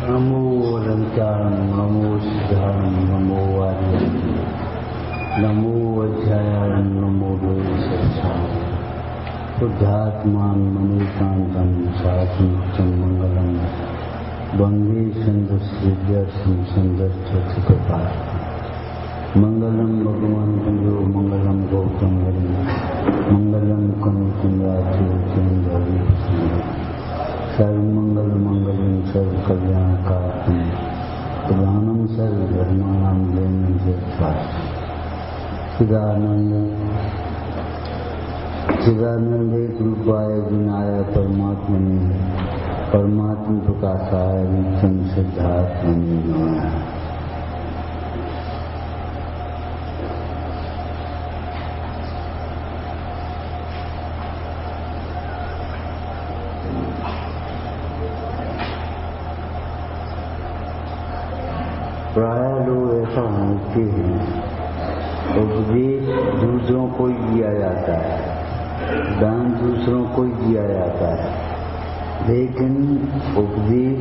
नमो अलंकारं नमो सिद्धारं नमो आर्यं नमो अध्यायं नमो वेदशास्त्रं शुद्धात्मान मणिकांतं शासनित्यं मंगलम वंदे संदस्यं संदस्थकृपा मंगलम भगवान तुंजो मंगलम गौतम हरि मंगलम कनुकुंजाचि सर्वमंगल मंगलम सर्व कल्याणकारकम प्रधानम सर्व धर्माणां जयं चिदानंदे रूपाय विनाय परमात्मने परमात्म प्रकाशाय नित्यं सिद्धात्मने नमः। प्राय लोग ऐसा समझते हैं उपदेश दूसरों को ही दिया जाता है, दान दूसरों को ही दिया जाता है, लेकिन उपदेश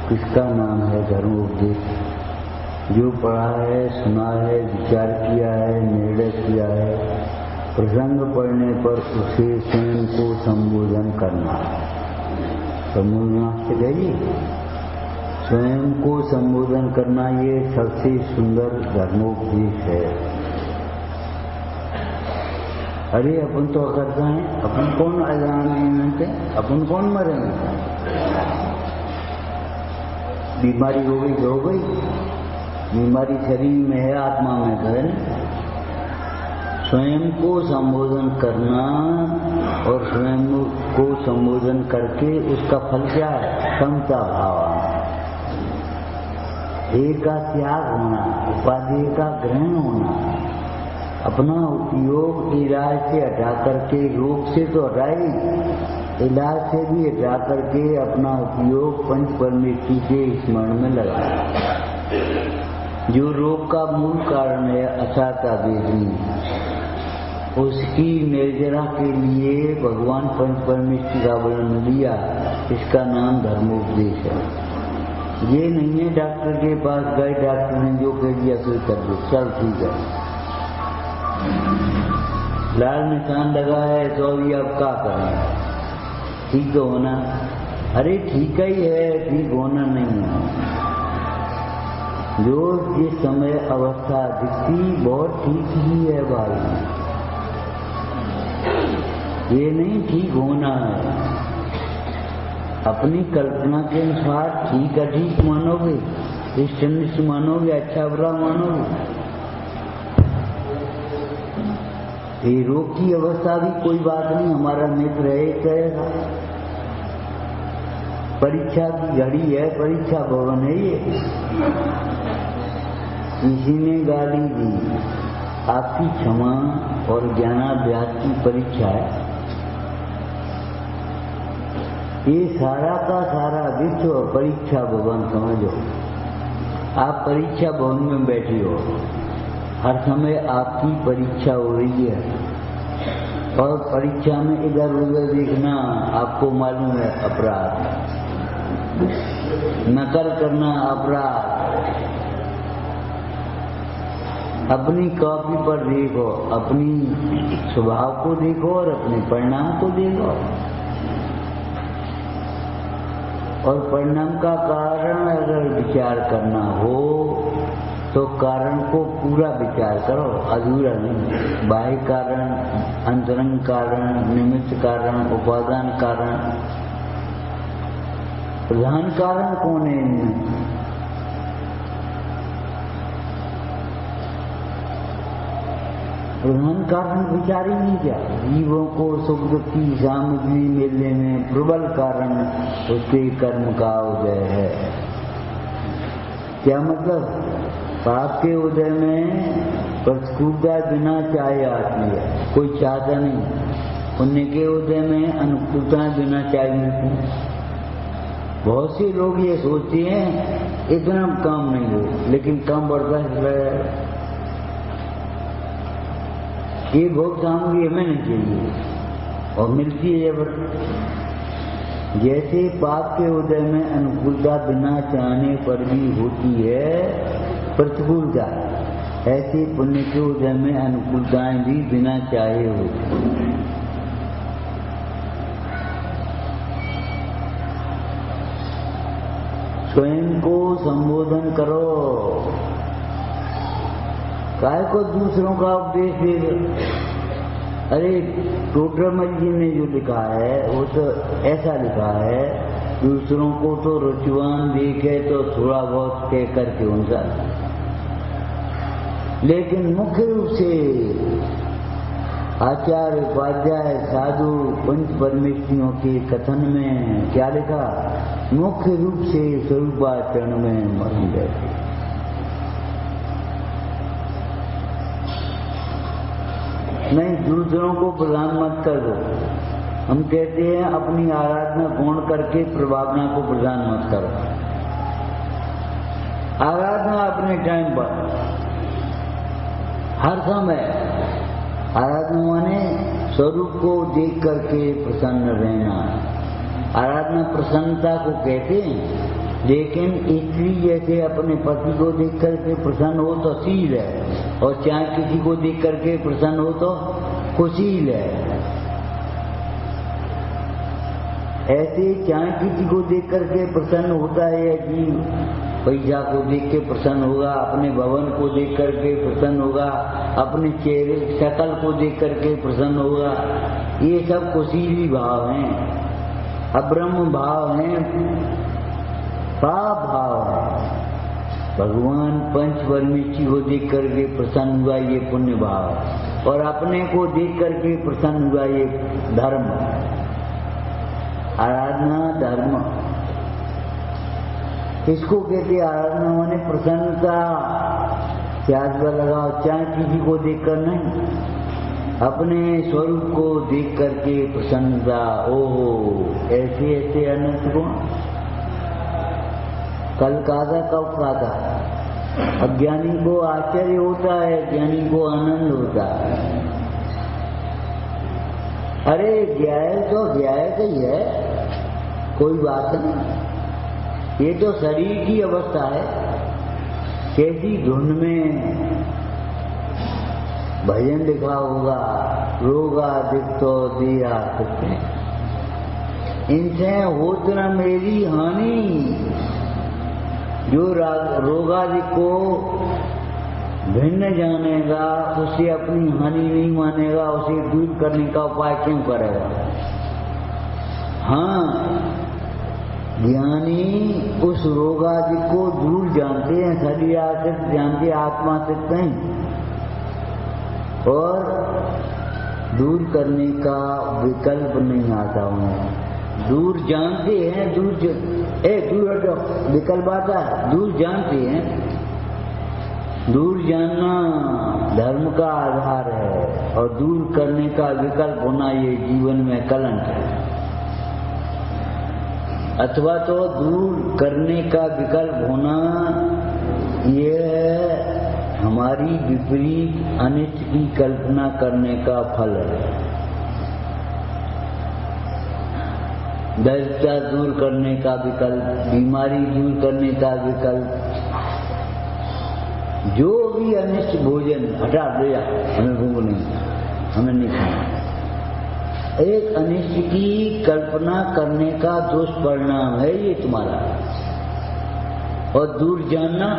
किसका नाम है? धर्म उपदेश। जो पढ़ा है, सुना है, विचार किया है, निर्णय किया है, प्रसंग पढ़ने पर उसे स्वयं को संबोधन करना। संबोधन से गई स्वयं को संबोधन करना, ये सबसे सुंदर धर्मोपदेश है। अरे अपन तो करते हैं, अपन कौन अजानते, अपन कौन मरेंगे? बीमारी हो गई तो हो गई, बीमारी शरीर में है, आत्मा में तो है। स्वयं को संबोधन करना और स्वयं को संबोधन करके उसका फल क्या है? समता भाव, एक का त्याग होना, उपाधि का ग्रहण होना, अपना उपयोग इलाज से हटा करके, रोग से तो हटाई, इलाज से भी हटा करके अपना उपयोग पंच परमेष्टि के स्मरण में लगाया। जो रोग का मूल कारण है असाता वेदनी, उसकी निर्जरा के लिए भगवान पंच परमेष्टि का वर्णन दिया। इसका नाम धर्मोपदेश है। ये नहीं है डॉक्टर के पास गए, डॉक्टर ने जो कह दिया तो कर दो, चल ठीक है। लाल निशान लगा है तो अभी आप क्या करें? ठीक तो होना? अरे ठीक ही है, ठीक होना नहीं है। जो जिस समय अवस्था दिखती बहुत ठीक ही है भाई, ये नहीं ठीक होना है। अपनी कल्पना के अनुसार ठीक अठीक मानोगे, इष्ट मानोगे, अच्छा बुरा मानोगे। ये रोग की अवस्था भी कोई बात नहीं, हमारा मित्र है, कहेगा परीक्षा की घड़ी है, परीक्षा भवन है। ये किसी ने गाली दी, आपकी क्षमा और ज्ञानाभ्यास की परीक्षा है। ये सारा का सारा विश्व परीक्षा भवन समझो। आप परीक्षा भवन में बैठी हो, हर समय आपकी परीक्षा हो रही है, और परीक्षा में इधर उधर देखना आपको मालूम है अपराध, नकल करना अपराध। अपनी कॉपी पर देखो, अपनी स्वभाव को देखो और अपने परिणाम को देखो। और परिणाम का कारण अगर विचार करना हो तो कारण को पूरा विचार करो, अधूरा नहीं। बाह्य कारण, अंतरंग कारण, निमित्त कारण, उपादान कारण, प्रधान कारण कौन है इनमें? प्रधान कारण विचार ही नहीं किया। जीवों को सुख दुख की सामग्री मिलने में प्रबल कारण उसके कर्म का उदय है। क्या मतलब? पाप के उदय में प्रतिकूलता बिना चाहे आती है, कोई चाहता नहीं। पुण्य के उदय में अनुकूलता बिना चाहे मिलती है। बहुत से लोग ये सोचते हैं इतना काम नहीं हो, लेकिन काम बढ़ता है। ये भोग सामग्री हमें नहीं चाहिए और मिलती है जब जैसे पाप के उदय में अनुकूलता बिना चाहने पर भी होती है प्रतिकूलता, ऐसे पुण्य के उदय में अनुकूलताएं भी बिना चाहे होती हैं। स्वयं को संबोधन करो, काय को दूसरों का उपदेश दे। अरे टोडरमल जी ने जो लिखा है वो तो ऐसा लिखा है, दूसरों को तो रुचिवान देखे तो थोड़ा बहुत कह करके उनका, लेकिन मुख्य रूप से आचार्य उपाध्याय साधु पंच परमेश्वरियों के कथन में क्या लिखा, मुख्य रूप से स्वरूपाचरण में मग्न रहते। नहीं, दूसरों को प्रदान मत कर दो। हम कहते हैं अपनी आराधना गौण करके प्रभावना को प्रदान मत करो। आराधना अपने टाइम पर, हर समय आराधना माने स्वरूप को देख करके प्रसन्न रहना। आराधना प्रसन्नता को कहते हैं, लेकिन स्त्री जैसे अपने पति को देख करके प्रसन्न हो तो शील है, और चाहे किसी को देख करके प्रसन्न हो तो कुशील है। ऐसे चाहे किसी को देख करके प्रसन्न होता है जीव, पैसा को देख के प्रसन्न होगा, अपने भवन को देख करके प्रसन्न होगा, अपने चेहरे शकल को देख करके प्रसन्न होगा। ये सब कुशीली भाव हैं, अब्रह्म भाव हैं, पाप भाव है। भगवान पंच परमेश्वरी को देख करके प्रसन्न हुआ, ये पुण्य भाव, और अपने को देख करके प्रसन्न हुआ, ये धर्म। आराधना धर्म इसको कहते, आराधना माने प्रसन्नता। त्याग लगाओ, चाहे किसी को देखकर नहीं, अपने स्वरूप को देख करके प्रसन्नता। ओहो, ऐसे ऐसे अनंत गुण। कल कादा कब कादा, अज्ञानी को आश्चर्य होता है, ज्ञानी को आनंद होता है। अरे ज्ञाय तो ज्ञाय का ही है, कोई बात नहीं। ये तो शरीर की अवस्था है। कैसी धुन में भजन लिखा होगा, रोगा दिखतो दिया सकते, इनसे होत न मेरी हानि। जो रोगादि को भिन्न जानेगा, उसे अपनी हानि नहीं मानेगा, उसे दूर करने का उपाय क्यों करेगा। हाँ, ज्ञानी उस रोगादि को दूर जानते हैं, शरीर आश्रित जानते, आत्मा से नहीं, और दूर करने का विकल्प नहीं आता उन्हें। दूर जानते हैं, दूर हटो, विकल्प आता है, दूर जानते हैं। दूर जानना धर्म का आधार है, और दूर करने का विकल्प होना ये जीवन में कलंक है। अथवा तो दूर करने का विकल्प होना ये हमारी विपरीत अनिष्ट की कल्पना करने का फल है। दरिद्रता दूर करने का विकल्प, बीमारी दूर करने का विकल्प, जो भी अनिष्ट भोजन हटा दिया, हमें भूख नहीं, हमें नहीं खाना। एक अनिष्ट की कल्पना करने का दुष्परिणाम है ये तुम्हारा। और दूर जानना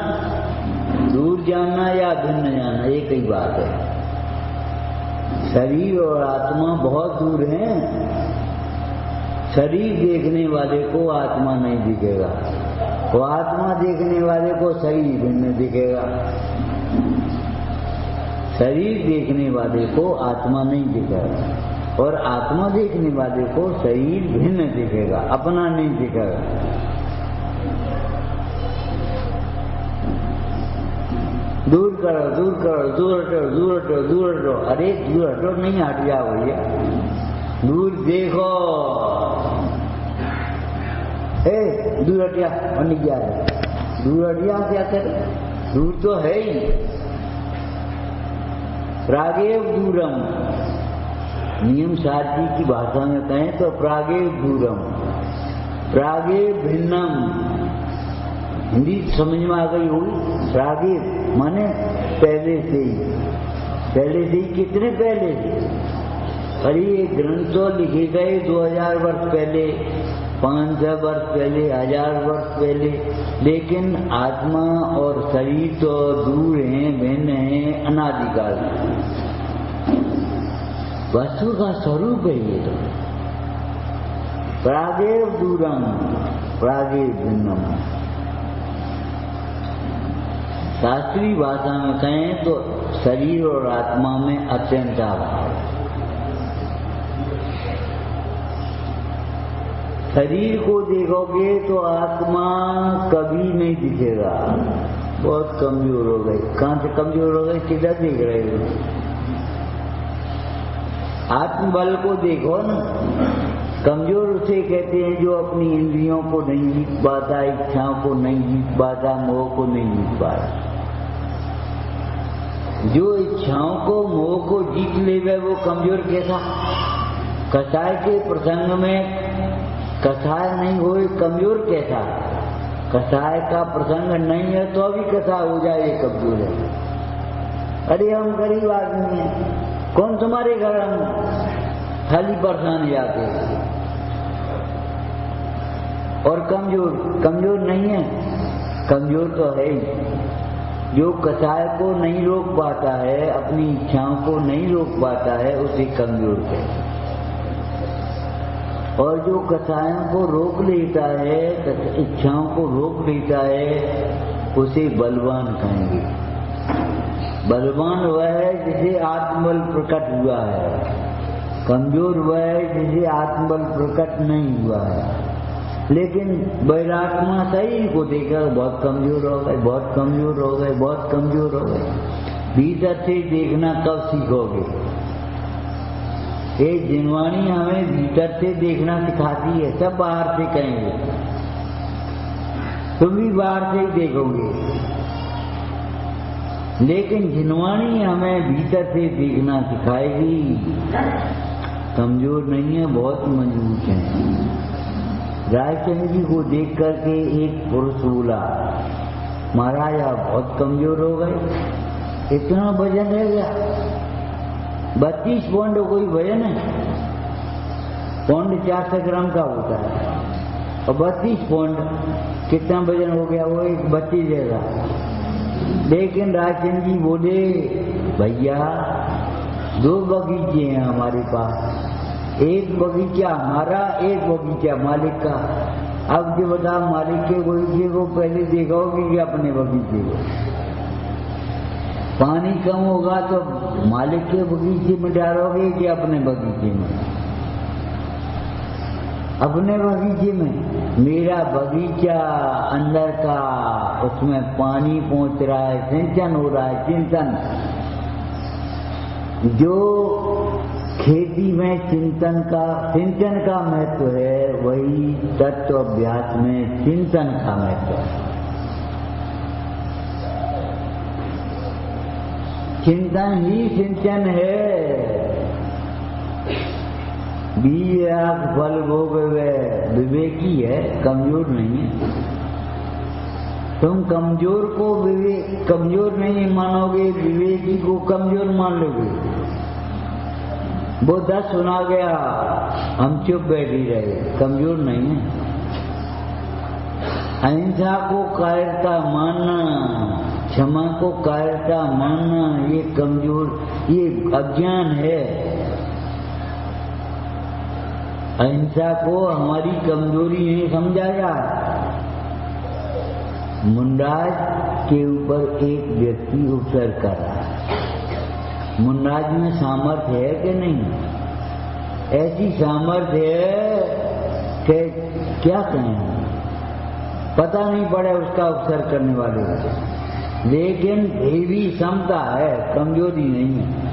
या भिन्न जानना एक ही बात है। शरीर और आत्मा बहुत दूर हैं। शरीर देखने वाले को आत्मा नहीं दिखेगा, वो आत्मा देखने वाले को शरीर भिन्न दिखेगा। शरीर देखने वाले को आत्मा नहीं दिखेगा, और आत्मा देखने वाले को शरीर भिन्न दिखेगा, अपना नहीं दिखेगा। दूर करो, दूर करो, दूर हटो, दूर हटो, दूर हटो। अरे दूर हटो नहीं, हट जाओ भैया, दूर देखो। दूर हटिया और नहीं क्या है, दूर हटिया क्या करे, दूर तो है ही। प्रागेव दूरम, नियम सारथी की भाषा में कहें तो प्रागेव दूरम, प्रागे भिन्नम, हिंदी समझ में आ गई होगी। प्रागे माने पहले से ही कितने पहले से? अरे ये ग्रंथ तो लिखे गए 2000 वर्ष पहले, 500 वर्ष पहले, 1000 वर्ष पहले, लेकिन आत्मा और शरीर तो दूर हैं, भिन्न हैं अनादिकाल। वस्तु का स्वरूप है ये तो। प्रागेव दूरम प्रागे भिन्नम। शास्त्रीय भाषा में कहें तो शरीर और आत्मा में अत्यंत अभाव। शरीर को देखोगे तो आत्मा कभी नहीं दिखेगा, बहुत कमजोर हो गई। कहाँ से कमजोर हो गई? किधर देख रहे हो? आत्मबल को देखो ना। कमजोर उसे कहते हैं जो अपनी इंद्रियों को नहीं जीत पाता, इच्छाओं को नहीं जीत पाता, मोह को नहीं जीत पाता। जो इच्छाओं को मोह को जीत लेवे वो कमजोर कैसा? कसाय के प्रसंग में कसाय नहीं हो, कमजोर कैसा? कसाय का प्रसंग नहीं है तो अभी कसाय हो जाए, कमजोर है। अरे हम गरीब आदमी हैं, कौन तुम्हारे घर हम थाली परेशान जाते? और कमजोर नहीं है, कमजोर तो है ही। जो कसाय को नहीं रोक पाता है, अपनी इच्छाओं को नहीं रोक पाता है, उसे कमजोर कहते हैं। और जो कसायों को रोक लेता है, इच्छाओं को रोक लेता है, उसे बलवान कहेंगे। बलवान वह है जिसे आत्मबल प्रकट हुआ है, कमजोर वह है जिसे आत्मबल प्रकट नहीं हुआ है। लेकिन बैरात्मा शरीर को देखकर बहुत कमजोर हो गए, बहुत कमजोर हो गए, बहुत कमजोर हो गए। भीतर से देखना कब सीखोगे? ये जिनवाणी हमें भीतर से देखना सिखाती है, सब बाहर से कहेंगे, तुम भी बाहर से ही देखोगे। लेकिन जिनवाणी हमें भीतर से देखना सिखाएगी। कमजोर नहीं है, बहुत मजबूत है। रायचंद्र जी को देख करके एक पुरुष बोला, महाराज आप बहुत कमजोर हो गए, इतना वजन रह गया। 32 पौंड कोई वजन है? पौंड 400 ग्राम का होता है, और 32 पौंड कितना वजन हो गया? वो एक बच्चे जैसा। लेकिन रायचंद्र जी बोले, भैया 2 बगीचे हैं हमारे पास, एक बगीचा हमारा, एक बगीचा मालिक का। अब जो बता, मालिक के बगीचे को पहले देखोगे कि अपने बगीचे को? पानी कम होगा तो मालिक के बगीचे में डालोगे कि अपने बगीचे में? अपने बगीचे में। मेरा बगीचा अंदर का, उसमें पानी पहुंच रहा है, सिंचन हो रहा है, चिंतन। जो खेती में सिंचन का महत्व है, वही तत्व अभ्यास में चिंतन का महत्व है। चिंतन ही सिंचन है। बीज फल भोगवे, विवेकी है, कमजोर नहीं है। तुम कमजोर को कमजोर नहीं मानोगे, विवेकी को कमजोर मान लोगे। वो 10 सुना गया, हम चुप बैठी रहे, कमजोर नहीं है। अहिंसा को कायरता मानना, क्षमा को कायरता मानना, ये कमजोर, ये अज्ञान है। अहिंसा को हमारी कमजोरी नहीं समझा जाए। मुंडराज के ऊपर एक व्यक्ति उपसर्ग कर रहा है। मुंडराज में सामर्थ्य है कि नहीं? ऐसी सामर्थ्य है कि क्या कहें, पता नहीं पड़े उसका उपसर्ग करने वाले को। लेकिन देवी क्षमता है, कमजोरी नहीं है।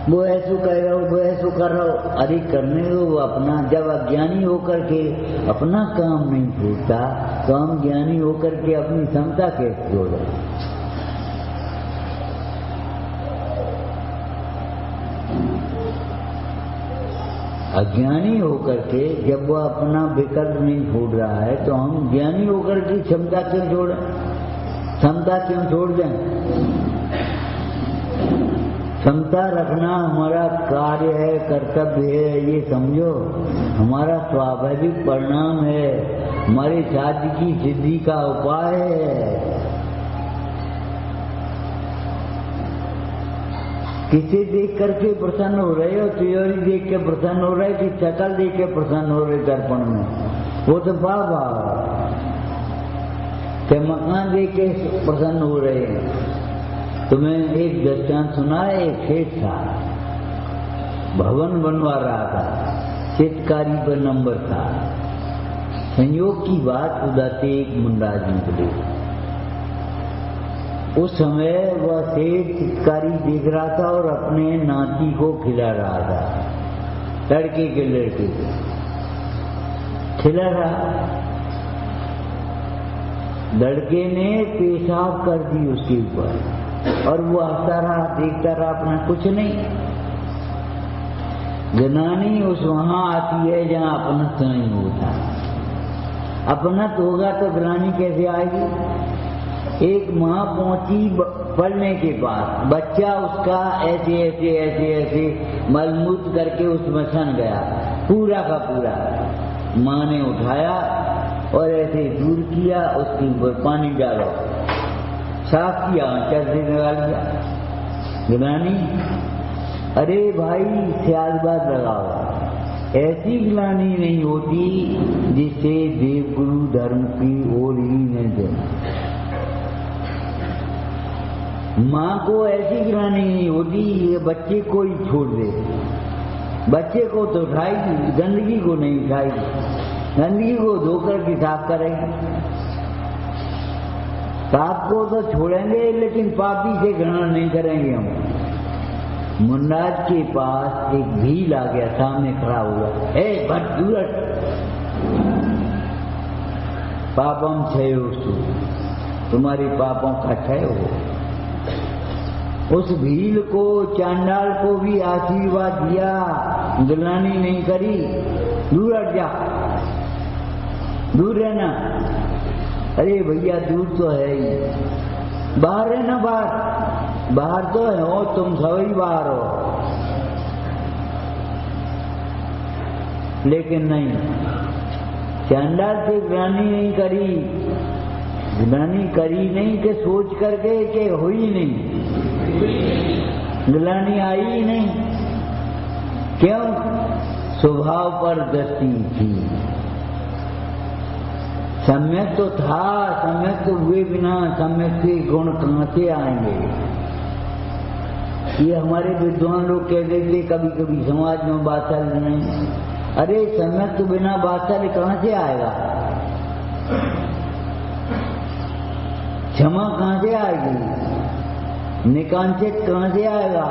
वो ऐसो कह रहा हो, वो ऐसो कर रहा हो, अरे करने दो वो अपना। जब अज्ञानी होकर के अपना काम नहीं छोड़ता तो हम ज्ञानी होकर के अपनी क्षमता कैसे छोड़े? अज्ञानी होकर के जब वह अपना विकल्प नहीं छोड़ रहा है तो हम ज्ञानी होकर की क्षमता क्यों छोड़ें? क्षमता क्यों छोड़ दें? क्षमता रखना हमारा कार्य है, कर्तव्य है, ये समझो। हमारा स्वाभाविक परिणाम है, हमारे साध्य की सिद्धि का उपाय है। किसे देख करके प्रसन्न हो रहे हो? तिजोरी देख के प्रसन्न हो रहे कि शकल देख के प्रसन्न हो रहे? दर्पण में वो तो भाव के मकान देख के प्रसन्न हो रहे हैं। तुम्हें एक दृष्टांत सुना है। एक सेठ था, भवन बनवा रहा था, चित्रकारी पर नंबर था। संयोग की बात उधर से एक मुंडाज निकले। उस समय वह सेठ चित्रकारी देख रहा था और अपने नाती को खिला रहा था, लड़के के लड़के को खिला रहा। लड़के ने पेशाब कर दी उसके ऊपर और वो हंसता रहा, देखता रहा, अपना कुछ नहीं। जनानी उस वहां आती है जहां अपनत्व नहीं होता। अपनत्व होगा तो ग्लानि कैसे आएगी? एक माँ पहुंची पढ़ने के पास, बच्चा उसका ऐसे ऐसे ऐसे ऐसे मलमूत्र करके उसमें सन गया, पूरा का पूरा। माँ ने उठाया और ऐसे दूर किया, उसके ऊपर पानी डाला, साफ किया, आंचल से निकाल दिया। गिलानी, अरे भाई स्यादबाद लगाओ। ऐसी गिलानी नहीं होती जिसे देवगुरु धर्म की ओर ही नहीं देना। माँ को ऐसी गिलानी नहीं होती ये बच्चे को ही छोड़ दे। बच्चे को तो उठाएगी, गंदगी को नहीं उठाएगी। गंदगी को धोकर के साफ करेगी। पाप को तो छोड़ेंगे लेकिन पापी से घृणा नहीं करेंगे हम। मुन्नाज के पास एक भील आ गया, सामने खड़ा हुआ, ए भट उलट, पापम क्षयोस्तु, तुम्हारे पापों का क्षय हो। उस भील को, चांडाल को भी आशीर्वाद दिया, गिलानी नहीं करी। दूर हट जा, दूर रहना। अरे भैया दूर तो है ही, बाहर है ना, बाहर बाहर तो है हो, तुम सभी बाहर हो। लेकिन नहीं, चांडाल से गिलानी नहीं करी। गिलानी करी नहीं कि सोच करके कि हुई नहीं, गिलानी आई ही नहीं। क्यों? स्वभाव पर दृष्टि थी। सम्यक तो था, सम्यक तो हुए बिना सम्यक के गुण कहां से आएंगे? ये हमारे विद्वान लोग कहते थे कभी कभी समाज में बात्सल्य नहीं। अरे सम्यक तो बिना बात्सल्य कहां से आएगा? क्षमा कहां से आएगी? निकांचित कहां से आएगा?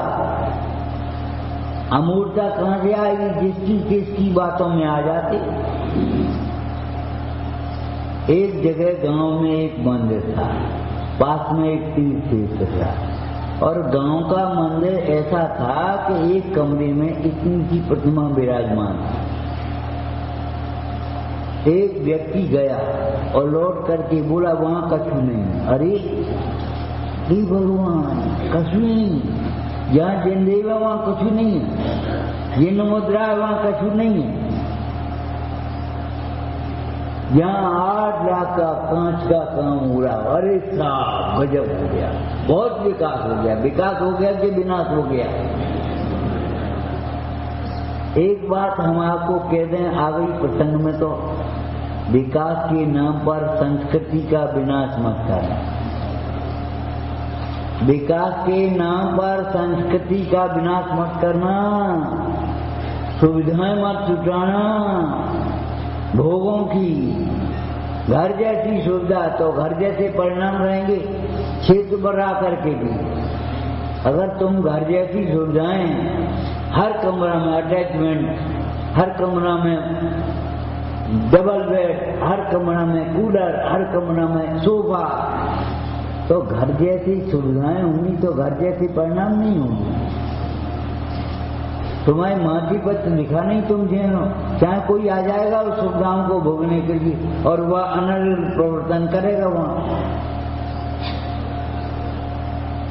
अमूर्ता कहां से आएगी? जिसकी किसकी बातों में आ जाती। एक जगह गांव में एक मंदिर था, पास में एक तीर्थ क्षेत्र था, और गांव का मंदिर ऐसा था कि एक कमरे में इतनी सी प्रतिमा विराजमान थी। एक व्यक्ति गया और लौट करके बोला वहां कछु नहीं। अरे हे भगवान, कछु नहीं, जहाँ जिंदेव है वहां कछु नहीं है, जिन मुद्रा है वहां कछु नहीं है। यहाँ 8 लाख का कांच का काम हो रहा। अरे साहब गजब हो गया, बहुत विकास हो गया। विकास हो गया कि विनाश हो गया? एक बात हम आपको कह दें, आ गई प्रसंग में, तो विकास के नाम पर संस्कृति का विनाश मत करना। विकास के नाम पर संस्कृति का विनाश मत करना। सुविधाएं मत जुटाना भोगों की। घर जैसी सुविधा तो घर जैसे परिणाम रहेंगे, क्षेत्र बढ़ा करके भी। अगर तुम घर जैसी सुविधाएं, हर कमरा में अटैचमेंट, हर कमरा में डबल बेड, हर कमरा में कूलर, हर कमरा में सोफा, तो घर जैसी सुविधाएं होंगी तो घर जैसे परिणाम नहीं होंगे। तुम्हारी माटी पर तो लिखा नहीं तुम झेलो, चाहे कोई आ जाएगा उस सुविधाओं को भोगने के लिए और वह अनर्गल प्रवर्तन करेगा वहां।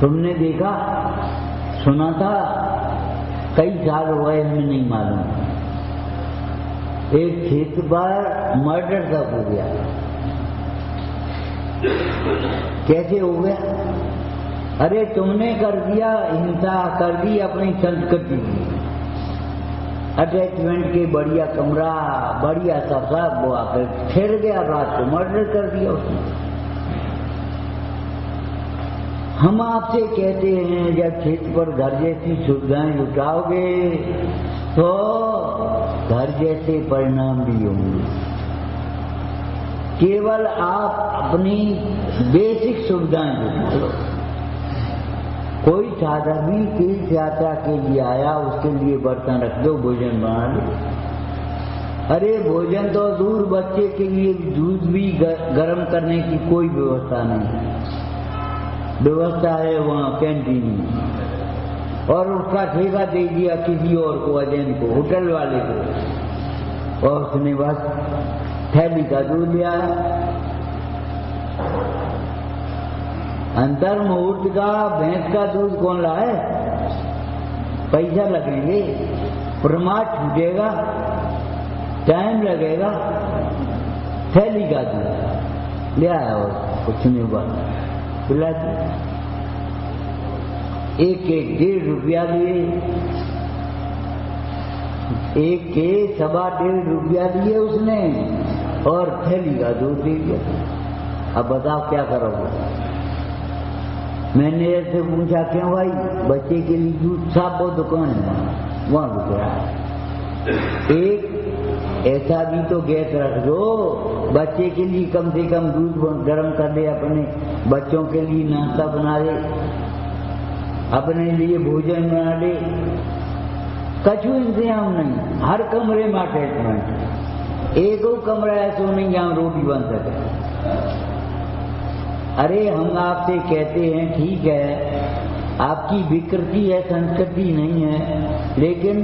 तुमने देखा सुना था, कई साल हुए हमें नहीं मालूम, एक खेत पर मर्डर तक हो गया। कैसे हो गया? अरे तुमने कर दिया, हिंसा कर दी अपनी संस्कृति की, अटैचमेंट के बढ़िया कमरा बढ़िया सब वो आकर ठहर गया, रात को मर्डर कर दिया उसने। हम आपसे कहते हैं जब खेत पर घर जैसी सुविधाएं लुटाओगे तो घर जैसे परिणाम भी होंगे। केवल आप अपनी बेसिक सुविधाएं लुटा लो। कोई साधक भी तीर्थ यात्रा के लिए आया, उसके लिए बर्तन रख दो, भोजन बना लो। अरे भोजन तो दूर, बच्चे के लिए दूध भी गर्म करने की कोई व्यवस्था नहीं है। व्यवस्था है वहाँ कैंटीन में, और उसका ठेका दे दिया किसी और को, अजैन को, होटल वाले को, और उसने बस थैली का दूध लिया। अंतर मुहूर्त का भैंस का दूध कौन लाए? पैसा लगेंगे, प्रमाद छूटेगा, टाइम लगेगा। थैली का दूध ले आया और कुछ नहीं हुआ, पिला दिया। एक 1.5 रुपया लिए, एक के 1.25 रुपया दिए उसने और थैली का दूध दे दिया। अब बताओ क्या करोगे? मैंने ऐसे पूछा, क्यों भाई? बच्चे के लिए दूध, साफ वो दुकान है वहां रुक रहा है। एक ऐसा भी तो गैस रख दो, बच्चे के लिए कम से कम दूध गर्म कर दे, अपने बच्चों के लिए नाश्ता बना दे, अपने लिए भोजन बना दे। कछु इंतजाम नहीं, हर कमरे में अटैचमेंट। एक कमरा ऐसा नहीं जहां रोटी बन सके। अरे हम आपसे कहते हैं ठीक है, आपकी विकृति है, संस्कृति नहीं है, लेकिन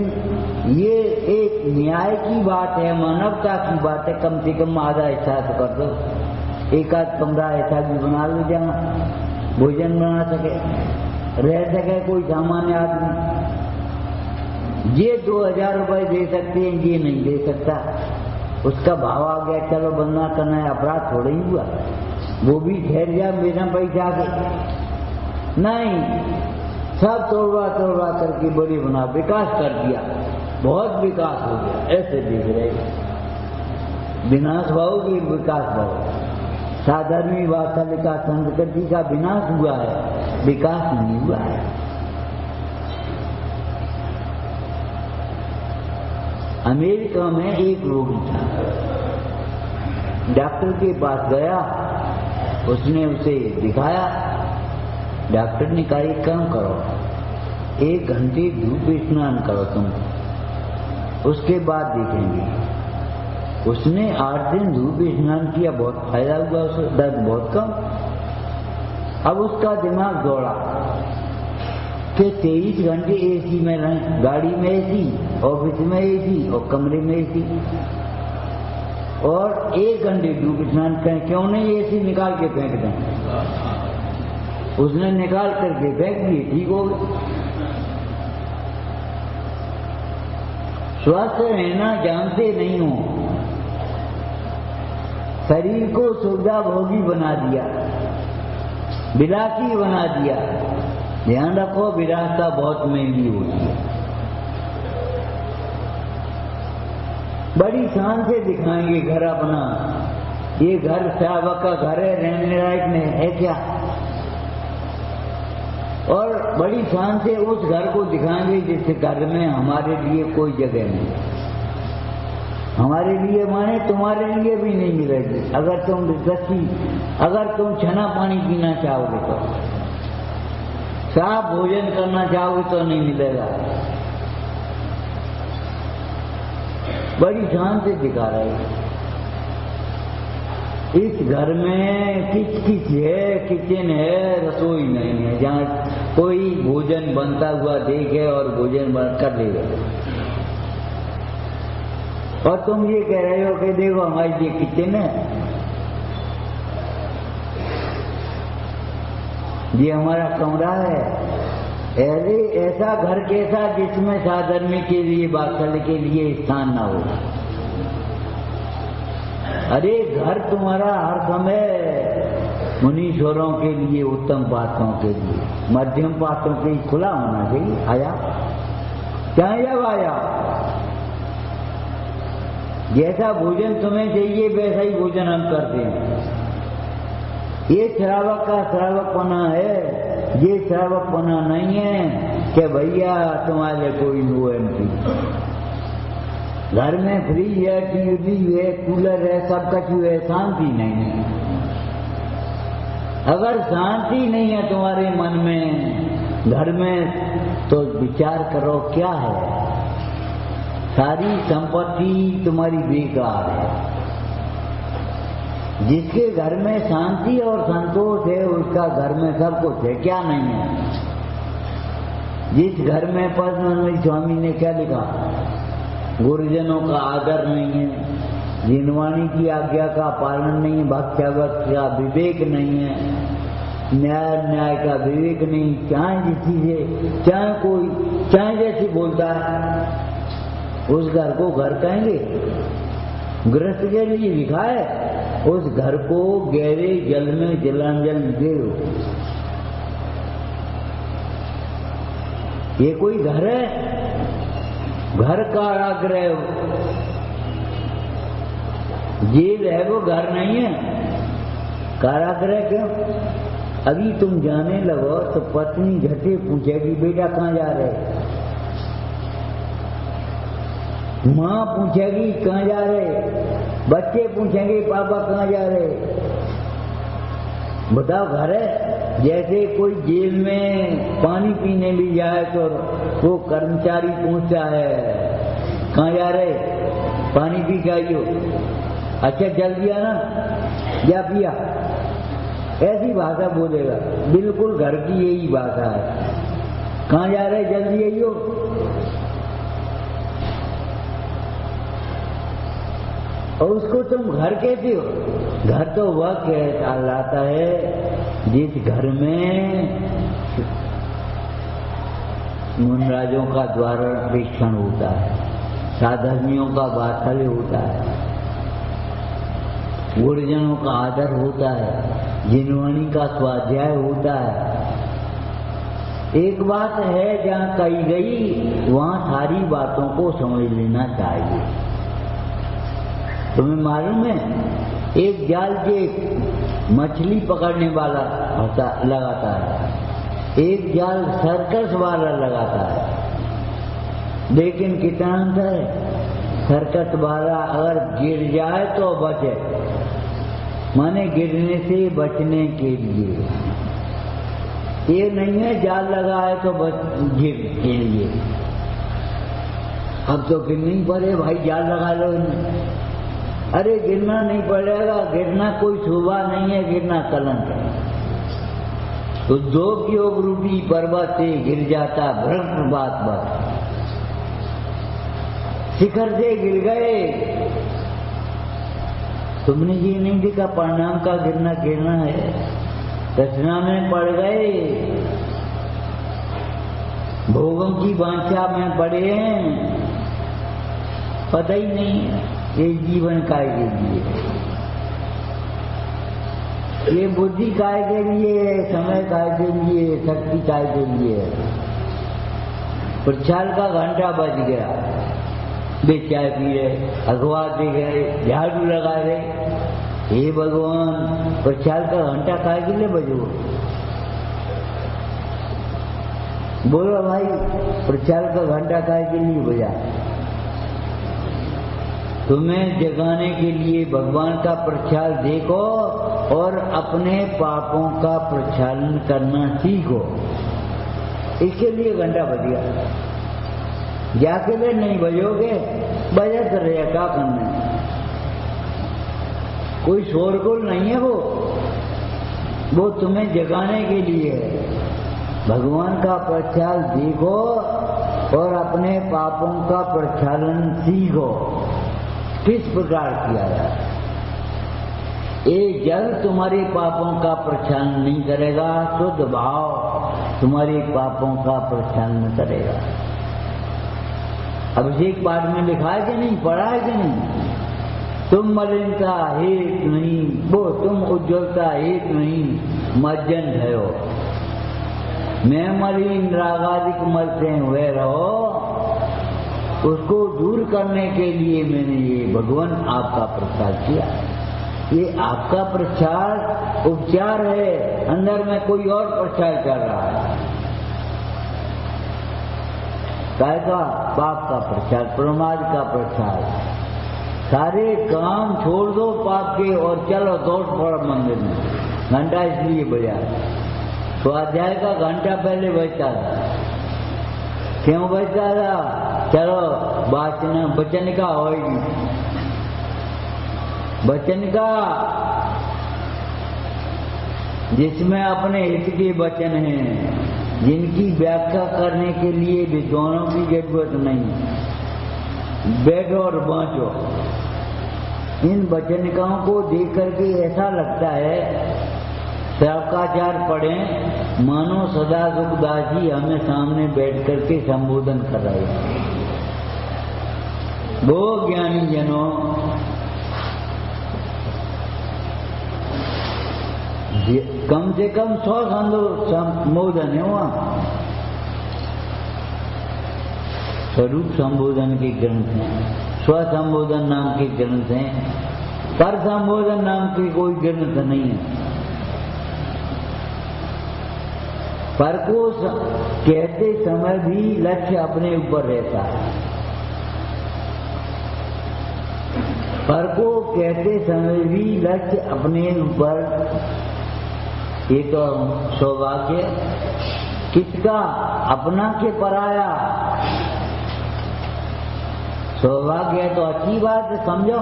ये एक न्याय की बात है, मानवता की बात है। कम से कम आधा ऐसा तो कर दो, एक आध कमरा ऐसा भी बना लो जहाँ भोजन बना सके, रह सके कोई सामान्य आदमी। ये 2000 रुपए दे सकते हैं, ये नहीं दे सकता। उसका भाव आ गया, चलो बंदा करना है, अपराध थोड़ा ही हुआ, वो भी ठहर जा बिना पैसा के। नहीं, सब तोड़वा करके बड़ी बना विकास कर दिया, बहुत विकास हो गया। ऐसे देख रहे, विनाश भाव की विकास भाव, साधारण वास्तविका संस्कृति का विनाश हुआ है, विकास नहीं हुआ है। अमेरिका में एक रोगी था, डॉक्टर के पास गया, उसने उसे दिखाया। डॉक्टर ने कहा एक काम करो, 1 घंटे धूप स्नान करो तुम, उसके बाद देखेंगे। उसने 8 दिन धूप स्नान किया, बहुत फायदा हुआ उसे, दर्द बहुत कम। अब उसका दिमाग दौड़ा कि 23 घंटे एसी में रहें, गाड़ी में एसी, ऑफिस में एसी और कमरे में एसी, और 1 घंटे धूप स्नान करें, क्यों नहीं एसी निकाल के फेंक दें। उसने निकाल करके फेंक दिए, ठीक हो गए। स्वस्थ रहना जानते नहीं हो, शरीर को सुविधा भोगी बना दिया, विलासी बना दिया। ध्यान रखो, विलासता बहुत महंगी होती है। बड़ी शान से दिखाएंगे घर अपना, ये घर साहब का घर है, रहने लायक नहीं है क्या, और बड़ी शान से उस घर को दिखाएंगे जिस घर में हमारे लिए कोई जगह नहीं, हमारे लिए माने तुम्हारे लिए भी नहीं मिलेगी। अगर तुम छना पानी पीना चाहोगे तो, साफ भोजन करना चाहोगे तो नहीं मिलेगा। बड़ी शान से दिखा रहे। इस घर में किच है, किचन है, रसोई नहीं है जहाँ कोई भोजन बनता हुआ देखे और भोजन कर लेगा। और तुम ये कह रहे हो कि देखो हमारी ये किचन है, ये हमारा कमरा है। अरे ऐसा घर कैसा जिसमें साधर्मी के लिए वात्सल्य के लिए स्थान ना हो। अरे घर तुम्हारा हर समय मुनीश्वरों के लिए, उत्तम पात्रों के लिए, मध्यम पात्रों के लिए खुला होना चाहिए। आया चाहे जब आया, जैसा भोजन तुम्हें चाहिए वैसा ही भोजन हम करते हैं। ये श्रावक का श्रावकपना है, ये श्रावकपना नहीं है कि भैया तुम्हारे कोई वो एमपी। घर में फ्रिज है, टीवी है, कूलर है, सब कुछ है, शांति नहीं है। अगर शांति नहीं है तुम्हारे मन में, घर में, तो विचार करो क्या है। सारी संपत्ति तुम्हारी बेकार है। जिसके घर में शांति और संतोष है उसका घर में सब कुछ है, क्या नहीं है। जिस घर में पद्मनाभ स्वामी ने क्या लिखा, गुरुजनों का आदर नहीं है, जिनवाणी की आज्ञा का पालन नहीं है, भक्त का विवेक नहीं है, न्याय का विवेक नहीं, चाहे जिस चीज चाहे कोई चाहे जैसी बोलता है उस घर को घर कहेंगे। गृहस्थ के लिए लिखा है उस घर को गहरे जल में जलांजल दे। ये कोई घर है? घर कारागृह, जेल है वो, घर नहीं है। कारागृह क्यों? अभी तुम जाने लगो तो पत्नी झटे पूछेगी बेटा कहाँ जा रहे, माँ पूछेगी कहाँ जा रहे, बच्चे पूछेंगे पापा कहाँ जा रहे। बताओ घर है? जैसे कोई जेल में पानी पीने भी जाए तो वो कर्मचारी पूछता है कहाँ जा रहे, पानी पी के आइयो, अच्छा जल्दी आना, या पिया। ऐसी भाषा बोलेगा, बिल्कुल घर की यही भाषा है। कहाँ जा रहे, जल्दी आइयो। और उसको तुम घर कहते हो? घर तो वह कहलाता है जिस घर में मुनराजों का द्वारापेक्षण होता है, साधर्मियों का वात्सल्य होता है, गुरुजनों का आदर होता है, जिनवाणी का स्वाध्याय होता है। एक बात है जहाँ कही गई वहाँ सारी बातों को समझ लेना चाहिए। तुम्हें मालूम है एक जाल के मछली पकड़ने वाला लगाता है, एक जाल सर्कस वाला लगाता है, लेकिन कितना अंतर है। सर्कस वाला अगर गिर जाए तो बचे, माने गिरने से बचने के लिए। ये नहीं है जाल लगा है तो गिर के लिए। अब तो गिरना ही पड़े भाई, जाल लगा लो। अरे गिरना नहीं पड़ेगा, गिरना कोई शोभा नहीं है, गिरना कलंक है। तो दो योग रूपी पर्वत से गिर जाता भ्रष्ट बात शिखर से गिर गए। तुमने ये नहीं देखा परिणाम का गिरना गिरना है, दशना में पड़ गए, भोगों की वांछा में पड़े हैं, पता ही नहीं है ये जीवन काय के लिए, ये बुद्धि काय के लिए, समय काय के लिए, शक्ति काय के लिए। प्रचार का घंटा बज गया, वे चाय पी रहे, अखबार देख रहे, झाड़ू लगा रहे। हे भगवान, प्रचार का घंटा काय के लिए बजो? बोलो भाई, प्रचार का घंटा काय के लिए बजा? तुम्हें जगाने के लिए भगवान का प्रचार देखो और अपने पापों का प्रक्षालन करना सीखो। इसके लिए घंटा बज गया। जाके वे नहीं बजोगे, बजा कर रहे क्या करना है? कोई शोरगुल नहीं है, वो तुम्हें जगाने के लिए है। भगवान का प्रचार देखो और अपने पापों का प्रक्षालन सीखो। किस प्रकार किया जाए? एक जल तुम्हारे पापों का प्रक्षालन नहीं करेगा, शुद्ध भाव तुम्हारे पापों का प्रक्षालन करेगा। अभिषेक पाठ में लिखा है कि नहीं, पढ़ा है कि नहीं? तुम मलिनता हेत नहीं, वो तुम उज्ज्वलता हेत नहीं, मज्जन भयो। मैं मलिन रागादिक मल से हुए रहो, उसको दूर करने के लिए मैंने ये भगवान आपका प्रचार किया। ये आपका प्रचार उपचार है, अंदर में कोई और प्रचार कर रहा है। का पाप का प्रचार, प्रमाद का प्रचार। सारे काम छोड़ दो पाप के और चलो दौड़ पड़ो मंदिर में। घंटा इसलिए बजा, स्वाध्याय का घंटा पहले बजता था। क्यों बजता था? चलो वचन का होगी, वचन का जिसमें अपने हित के वचन हैं, जिनकी व्याख्या करने के लिए विद्वानों की जरूरत नहीं। बैठो और बाँचो। इन वचनिकाओं को देख करके ऐसा लगता है शाकाचार पढ़ें मानो सदा सुखदास जी हमें सामने बैठ करके संबोधन कर रहे हैं। वो ज्ञानी जनों, कम से कम 100 संबोधन है वहाँ। स्वरूप संबोधन के ग्रंथ हैं, स्व संबोधन नाम के ग्रंथ हैं, पर संबोधन नाम के कोई ग्रंथ नहीं है। पर को कहते समय भी लक्ष्य अपने ऊपर रहता है। पर को कहते समय भी लक्ष्य अपने ऊपर। ये तो सौभाग्य किसका? अपना के पराया। सौभाग्य है तो अच्छी बात है, समझो।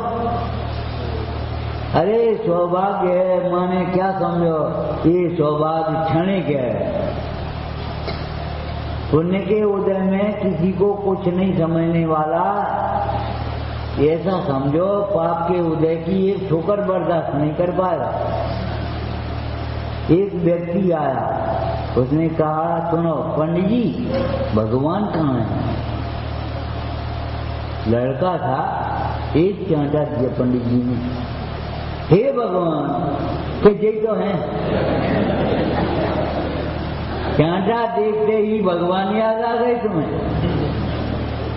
अरे सौभाग्य है माने क्या समझो? ये सौभाग्य क्षणिक है। पुण्य के उदय में किसी को कुछ नहीं समझने वाला, ऐसा समझो। पाप के उदय की एक ठोकर बर्दाश्त नहीं कर पाएगा। एक व्यक्ति आया, उसने कहा सुनो पंडित जी, भगवान कहाँ है? लड़का था, एक चांटा दिया पंडित जी ने। हे भगवान, के जय तो है। चांटा देखते ही भगवान याद आ गए तुम्हें?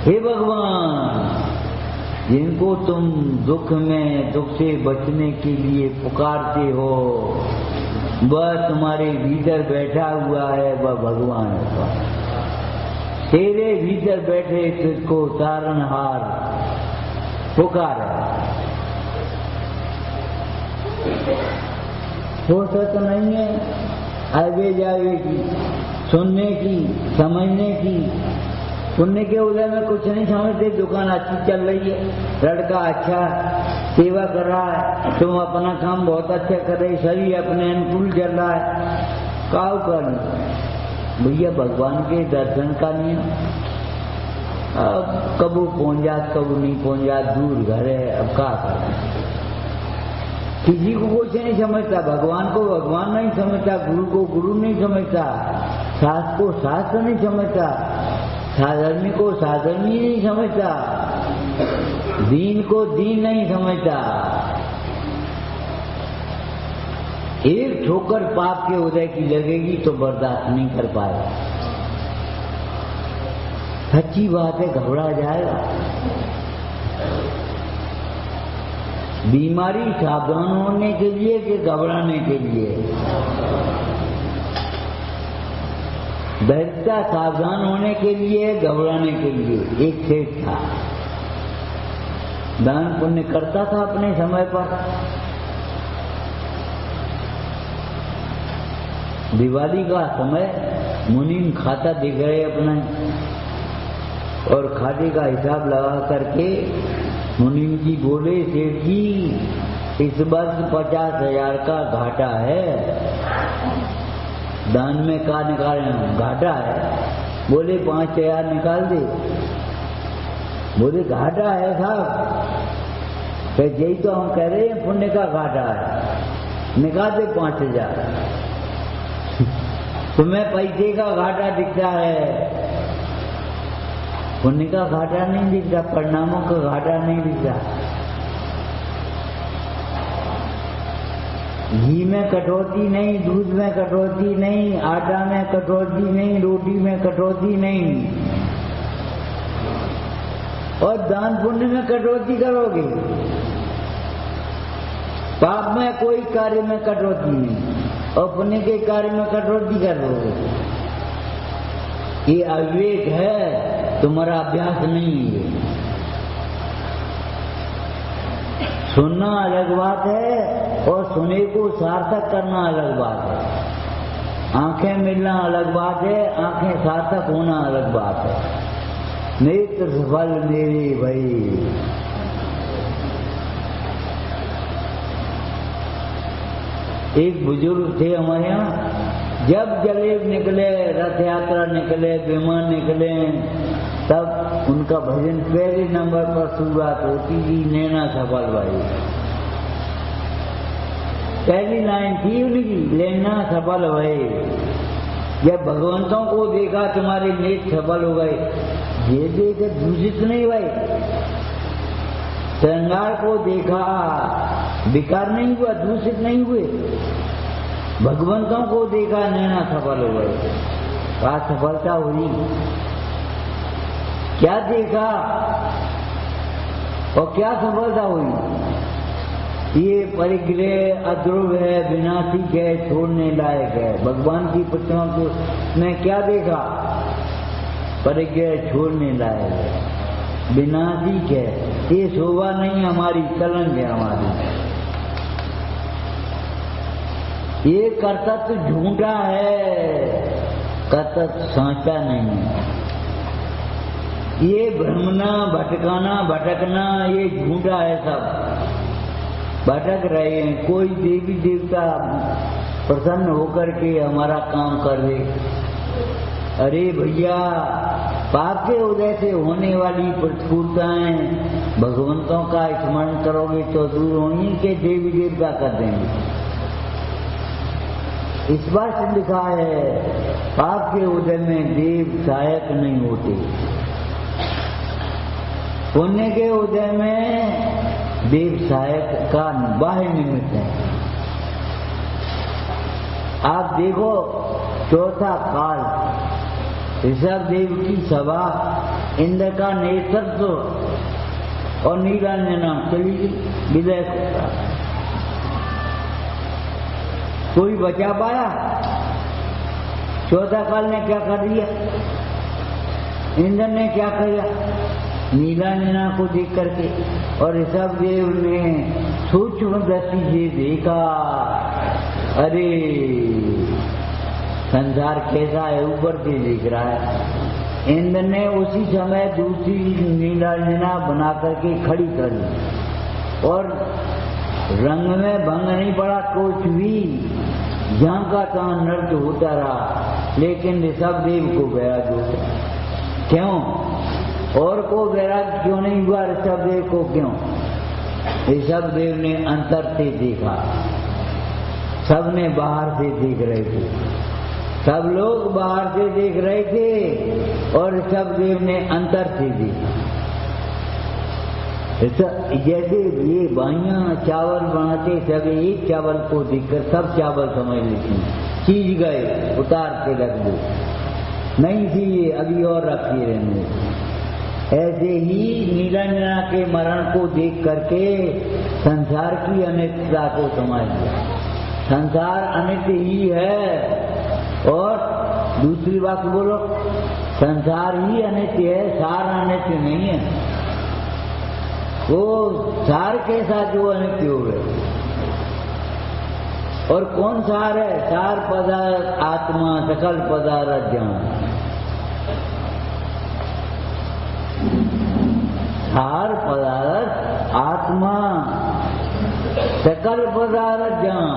हे भगवान, जिनको तुम दुख में दुख से बचने के लिए पुकारते हो, वह तुम्हारे भीतर बैठा हुआ है, वह भगवान है। तेरे भीतर बैठे तुझको तारणहार पुकार है। होता तो नहीं है आगे जावे की, सुनने की, समझने की। पुण्य के उदय में कुछ नहीं समझते। दुकान अच्छी चल रही है, लड़का अच्छा सेवा कर रहा है, तुम अपना काम बहुत अच्छा कर रहे, सभी अपने अनुकूल चल रहा है। काव कर भैया भगवान के दर्शन का नियम। अब कबू पहुंच जात, कबू नहीं पहुंच जात, दूर घर है, अब क्या करना। किसी को कुछ नहीं समझता, भगवान को भगवान नहीं समझता, गुरु को गुरु नहीं समझता, शास्त्र को शास्त्र नहीं समझता, साधर्मी को साधर्मी नहीं समझता, दीन को दीन नहीं समझता। एक ठोकर पाप के उदय की लगेगी तो बर्दाश्त नहीं कर पाएगा। सच्ची बात है, घबरा जाएगा। बीमारी सावधान होने के लिए कि घबराने के लिए? दरिद्रता सावधान होने के लिए, घबराने के लिए। एक सेठ था, दान पुण्य करता था अपने समय पर। दिवाली का समय मुनीम खाता दिख रहे अपना, और खाते का हिसाब लगा करके मुनीम जी बोले, सेठ जी इस वर्ष 50,000 का घाटा है, दान में का निकालना? घाटा है। बोले 5,000 निकाल दे। बोले घाटा है साहब, तो यही तो हम कह रहे हैं पुण्य का घाटा है। निकाल दे 5000, तुम्हें पैसे का घाटा दिखता है, पुण्य का घाटा नहीं दिखता, परिणामों का घाटा नहीं दिखता। घी में कटौती नहीं, दूध में कटौती नहीं, आटा में कटौती नहीं, रोटी में कटौती नहीं, और दान पुण्य में कटौती करोगे। पाप में कोई कार्य में कटौती नहीं और पुण्य के कार्य में कटौती करोगे। ये अविवेक है, तुम्हारा अभ्यास नहीं है। सुनना अलग बात है और सुने को सार्थक करना अलग बात है। आंखें मिलना अलग बात है, आंखें सार्थक होना अलग बात है। नेत्र सफल मेरे भाई। एक बुजुर्ग थे हमारे यहाँ, जब जलेब निकले, रथ यात्रा निकले, विमान निकले, तब उनका भजन पहले नंबर पर शुरुआत होती थी, नैना सफल भाई। पहली लाइन थी उनकी, नैना सफल भाई। जब भगवंतों को देखा तुम्हारे नेत्र सफल हो गए, ये देख दूषित नहीं भाई। श्रृंगार को देखा, विकार नहीं हुआ, दूषित नहीं हुए। भगवंतों को देखा, नैना सफल हो गए। क्या सफलता हुई, क्या देखा और क्या सफलता हुई। ये परिग्रह अध्रुव है, विनाशिक है, छोड़ने लायक है। भगवान की प्रतिमा को में क्या देखा, परिग्रह छोड़ने लायक है, विनाशिक है, ये शोभा नहीं हमारी, कलंक है हमारी। ये कर्तव्य झूठा है, कर्तव्य साचा नहीं है। ये भ्रमना, भटकाना, भटकना, ये झूठा है। सब भटक रहे हैं। कोई देवी देवता प्रसन्न होकर के हमारा काम कर दे। अरे भैया, पाप के उदय से होने वाली प्रतिकूलताएं भगवंतों का स्मरण करोगे तो दूर होंगी के देवी देवता कर देंगे। इस बात से लिखा है, पाप के उदय में देव सहायक नहीं होते, पुण्य के उदय में देव सहायक का बाह्य निमित्त है। आप देखो, चौथा काल, ऋषभ देव की सभा, इंद्र का नेतृत्व और नीलांजना चली गई विजय को। कोई बचा पाया? चौथा काल ने क्या कर दिया? इंद्र ने क्या किया? नीलांजना को देख करके, और ऋषभ देव ने सूक्ष्म दृष्टि से देखा, अरे संसार कैसा है, ऊपर से देख रहा है। इंद्र ने उसी समय दूसरी नीलांजना बना करके खड़ी कर दी और रंग में भंग नहीं पड़ा कुछ भी, जहां का तहां नृत्य होता रहा। लेकिन ऋषभ देव को वैराग हो गया। क्यों? और को वैराग क्यों नहीं हुआ? ऋषभ देव को क्यों? ऋषभ देव ने अंतर से देखा, सबने बाहर से देख रहे थे, सब लोग बाहर से देख रहे थे और ऋषभ देव ने अंतर से देखा। जैसे ये बाइयां चावल बनाते, सब एक चावल को देखकर सब चावल समझ लेती, चीज गए उतार के रख दो, नहीं थी ये, अभी और रखी रहने। ऐसे ही नीलांजना के मरण को देख करके संसार की अनित्यता को समझ लिया। संसार अनित्य ही है। और दूसरी बात बोलो, संसार ही अनित्य है, सार अनित्य नहीं है। वो सार के साथ जो अनित्य हो गए। और कौन सार है? सार पदार्थ आत्मा, सकल पदार्थ ज्ञान। सार पदार्थ आत्मा, सकल पदार्थ ज्ञान।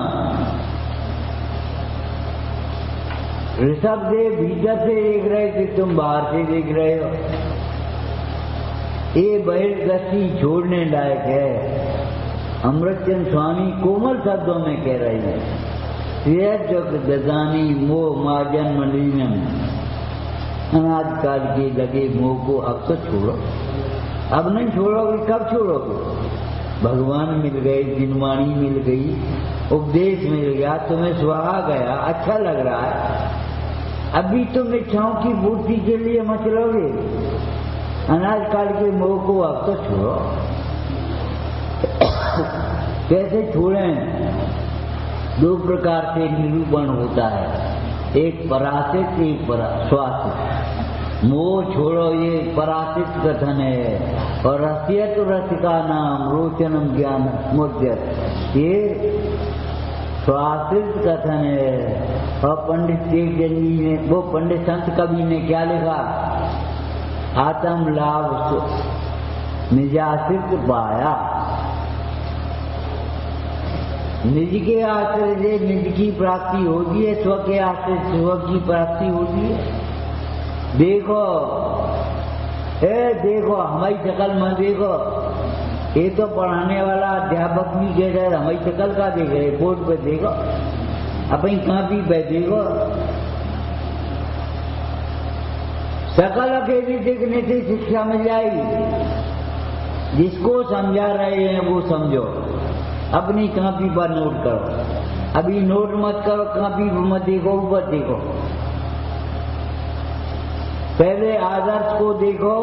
ऋषभ देव भीतर से देख रहे थे, तुम बाहर से देख रहे हो। ये बहिर्दृष्टि छोड़ने लायक है। अमृतचंद स्वामी कोमल शब्दों में कह रहे हैं, जग ददानी मोह माजन मलिनम, अनाज काल के लगे मोह को अब तो छोड़ो। अब नहीं छोड़ोगे, कब छोड़ोगे? भगवान मिल गए, जिनवाणी मिल गई, उपदेश मिल गया, तुम्हें सुहा गया, अच्छा लग रहा है। अभी तुम इच्छाओं की पूर्ति के लिए मचलोगे, अनाज काल के मोह को अब तो छोड़ो। कैसे छोड़ें? दो प्रकार से निरूपण होता है, एक परासित, एक स्वासित। मोह छोड़ो ये परासित कथन है, और रसियत रसिका नाम रोचनम ज्ञान मुद्यत, ये स्वासित कथन है। और पंडित देवजनी ने, वो पंडित संत कवि ने क्या लिखा? आत्म लाभ निजासित पाया, निज के आश्रय से निज की प्राप्ति होती है, स्व के आश्रय स्व की प्राप्ति होती है। देखो देखो हमारी शक्ल मत देखो, ये तो पढ़ाने वाला अध्यापक भी कह रहे, हमारी शक्ल का देख रहे, बोर्ड पे देखो, अपनी कॉपी पे देखो। शक्ल अकेली देखने से शिक्षा मिल जाएगी। जिसको समझा रहे हैं वो समझो, अपनी कॉपी पर नोट करो। अभी नोट मत करो, कॉपी पर मत देखो, ऊपर देखो। पहले आदर्श को देखो,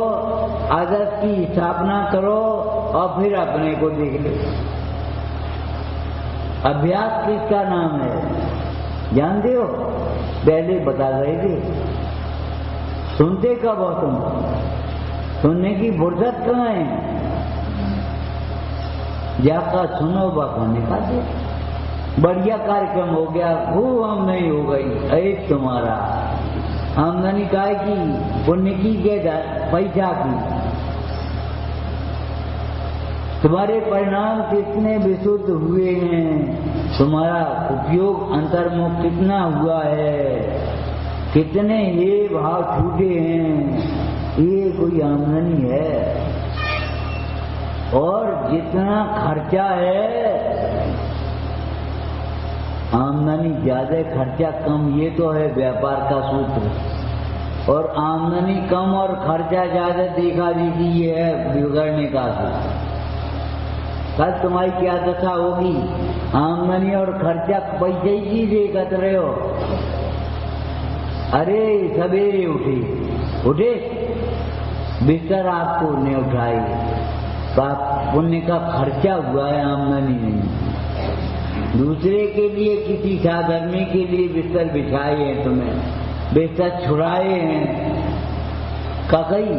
आदर्श की स्थापना करो, और फिर अपने को देख लो। अभ्यास किसका नाम है जानते हो? पहले बता गए थे। सुनते कब हो तुम? सुनने की फुर्सत कहाँ है? जाकर सुनो, बाबा निकाल दे। बढ़िया कार्यक्रम हो गया, खूब आमदनी हो गई। एक तुम्हारा आमदनी काय की? पुण्य की के पैसा की। तुम्हारे परिणाम कितने विशुद्ध हुए हैं, तुम्हारा उपयोग अंतर्मुख कितना हुआ है, कितने ये भाव छूटे हैं, ये कोई आमदनी है। और जितना खर्चा है, आमदनी ज्यादा खर्चा कम, ये तो है व्यापार का सूत्र। और आमदनी कम और खर्चा ज्यादा देखा देखी, ये है बिगड़ने का सूत्र। कल तुम्हारी क्या दशा होगी? आमदनी और खर्चा पैसे ही देखते रहे हो। अरे सवेरे उठे बिस्तर आपको नहीं उठाई, पुण्य का खर्चा हुआ है, आमदनी नहीं। दूसरे के लिए किसी साधर्मी के लिए बिस्तर बिछाए हैं, तुम्हें बिस्तर छुड़ाए हैं। ककई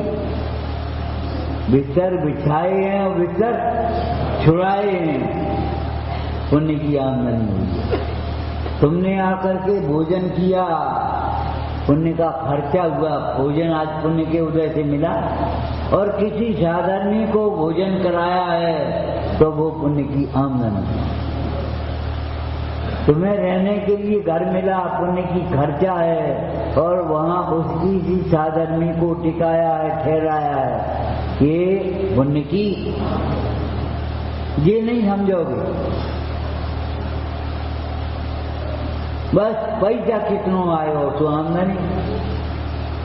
बिस्तर बिछाए हैं और बिस्तर छुड़ाए हैं, पुण्य की आमदनी हुई है। तुमने आकर के भोजन किया, पुण्य का खर्चा हुआ, भोजन आज पुण्य के उदय से मिला। और किसी साधर्मी को भोजन कराया है तो वो पुण्य की आमदनी। तुम्हें रहने के लिए घर मिला, पुण्य की खर्चा है। और वहां उसकी सी साधर्मी को टिकाया है, ठहराया है, ये पुण्य की। ये नहीं समझोगे। बस पैसा कितनों आए हो तो आमदनी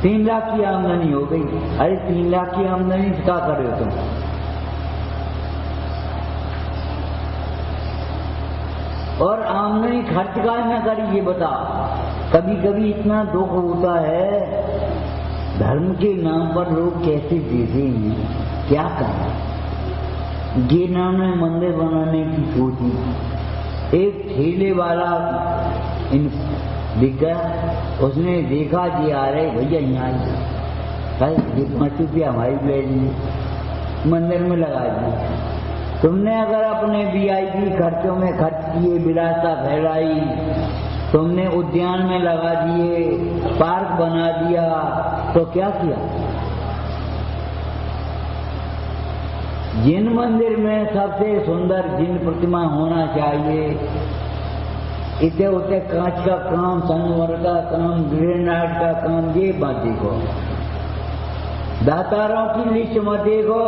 3 लाख की आमदनी हो गई। अरे 3 लाख की आमदनी से क्या कर रहे हो तुम? और आमदनी खर्च का न करी, ये बता। कभी कभी इतना दुख होता है, धर्म के नाम पर लोग कैसे देते हैं, क्या करें। ये नाम ने मंदिर बनाने की सोची। एक ठेले वाला दिख गया, उसने देखा जी आ रहे भैया यहाँ आइए, 5 रुपया हमारी ले लीजिए, मंदिर में लगा दिए। तुमने अगर अपने VIP खर्चों में खर्च किए, विलासता फैलाई, तुमने उद्यान में लगा दिए, पार्क बना दिया, तो क्या किया? जिन मंदिर में सबसे सुंदर जिन प्रतिमा होना चाहिए, इतने उतने कांच का काम, संगमरमर का काम, ग्रेनाइट का काम, ये मत देखो। दातारों की लिस्ट मत देखो।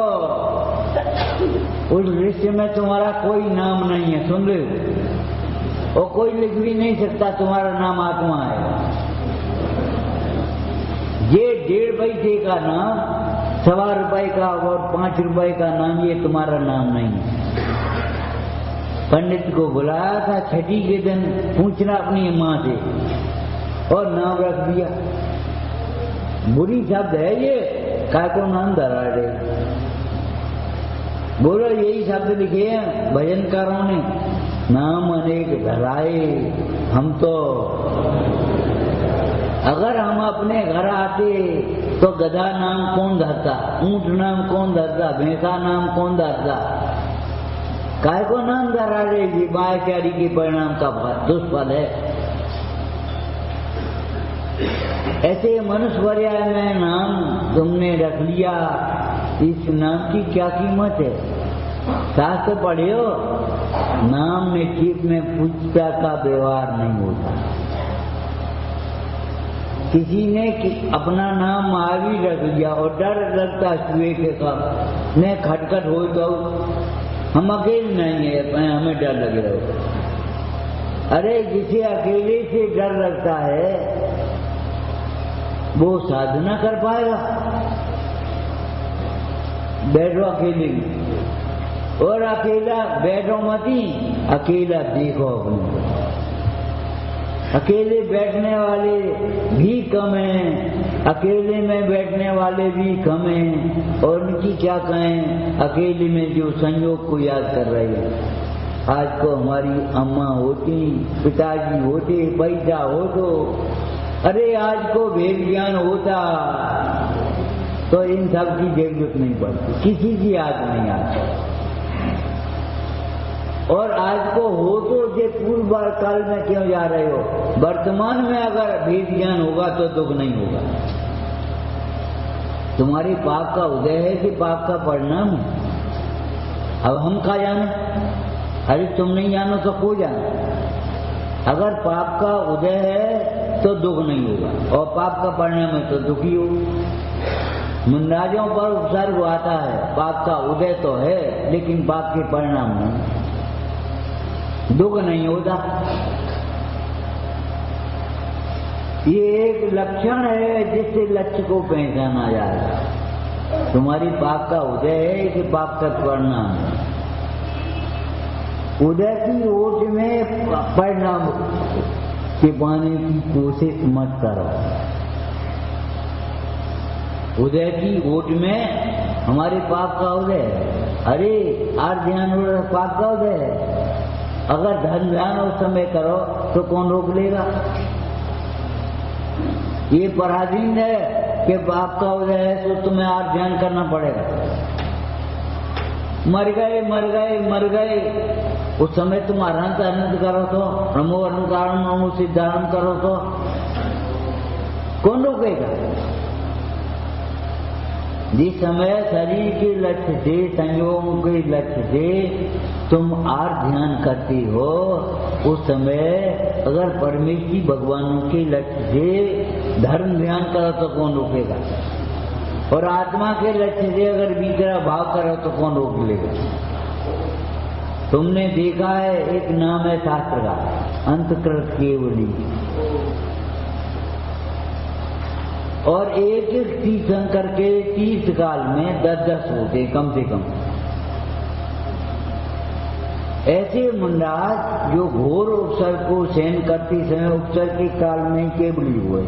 उस लिस्ट में तुम्हारा कोई नाम नहीं है, सुन रहे हो, और कोई लिख भी नहीं सकता तुम्हारा नाम आत्मा है। ये 1.5 पैसे का नाम, 1.25 रुपए का और 5 रुपए का नाम, ये तुम्हारा नाम नहीं है। पंडित को बुलाया था छठी के दिन, पूछना अपनी माँ से, और नाम रख दिया। बुरी शब्द है ये, काय को नाम धरा रहे। बोलो यही शब्द लिखे हैं भजनकारों ने, नाम अनेक धराए हम तो। अगर हम अपने घर आते तो गधा नाम कौन धरता, ऊंट नाम कौन धरता, भैंसा नाम कौन धरता, काय को नाम धरा रहे जी। मायाचारी के परिणाम का दुष्फल है। ऐसे मनुष्य पर्याय में नाम तुमने रख लिया, इस नाम की क्या कीमत है। शास्त्र पढ़े हो, नाम निश्चित में पूछता का व्यवहार नहीं होता। किसी ने अपना नाम महावीर रख लिया और डर लगता चूहे के साथ ने खटखट हो तो हम अकेले नहीं है, हमें डर लगे रहो। अरे जिसे अकेले से डर लगता है वो साधना कर पाएगा। बैठो अकेले, और अकेला बैठो मत ही, अकेला देखो अपने। अकेले बैठने वाले भी कम हैं, अकेले में बैठने वाले भी कम हैं, और उनकी क्या कहें, अकेले में जो संयोग को याद कर रहे हैं। आज को हमारी अम्मा होती, पिताजी होते, पैसा हो तो, अरे आज को वेद ज्ञान होता तो इन सब की जरूरत नहीं पड़ती, किसी की याद नहीं आती। और आज को हो तो ये पूर्व काल में क्यों जा रहे हो। वर्तमान में अगर वेद ज्ञान होगा तो दुख नहीं होगा। तुम्हारी पाप का उदय है कि पाप का परिणाम है। अब हम क्या जाने, अरे तुम नहीं जानो तो को जाने। अगर पाप का उदय है तो दुख नहीं होगा, और पाप का परिणाम है तो दुखी होगा। मुंडाजों पर उपसर्ग आता है, पाप का उदय तो है लेकिन पाप के परिणाम नहीं, दुख नहीं होता। ये एक लक्षण है जिससे लक्ष्य को पहचाना जाएगा। तुम्हारी पाप का उदय है कि पाप का परिणाम है। उदय की ओट में परिणाम के पाने की कोशिश मत करो। उदय की ओट में हमारे पाप का उदय है। अरे आज ध्यान हो रहा पाप का उदय है। अगर धन ध्यान उस समय करो तो कौन रोक लेगा। ये पराधीन है कि पाप का उदय है तो तुम्हें आज ध्यान करना पड़ेगा। मर गए मर गए मर गए, उस समय तुम अनंत अनंत करो तो, नमो अनंतारण नमो सिद्धारण करो तो कौन रोकेगा। जिस समय शरीर के लक्ष्य से, संयोगों के लक्ष्य से तुम आर ध्यान करते हो, उस समय अगर परमेश्वरी भगवानों के लक्ष्य से धर्म ध्यान करो तो कौन रोकेगा। और आत्मा के लक्ष्य से अगर भीतर भाव करो तो कौन रोक लेगा। तुमने देखा है, एक नाम है शास्त्र का, अंतकृत केवली, और एक एक तीर्थंकर के 30 काल में 10-10 होते कम से कम। ऐसे मुंडास जो घोर उपसर्ग को सहन करते समय उपसर्ग के काल में केवली हुए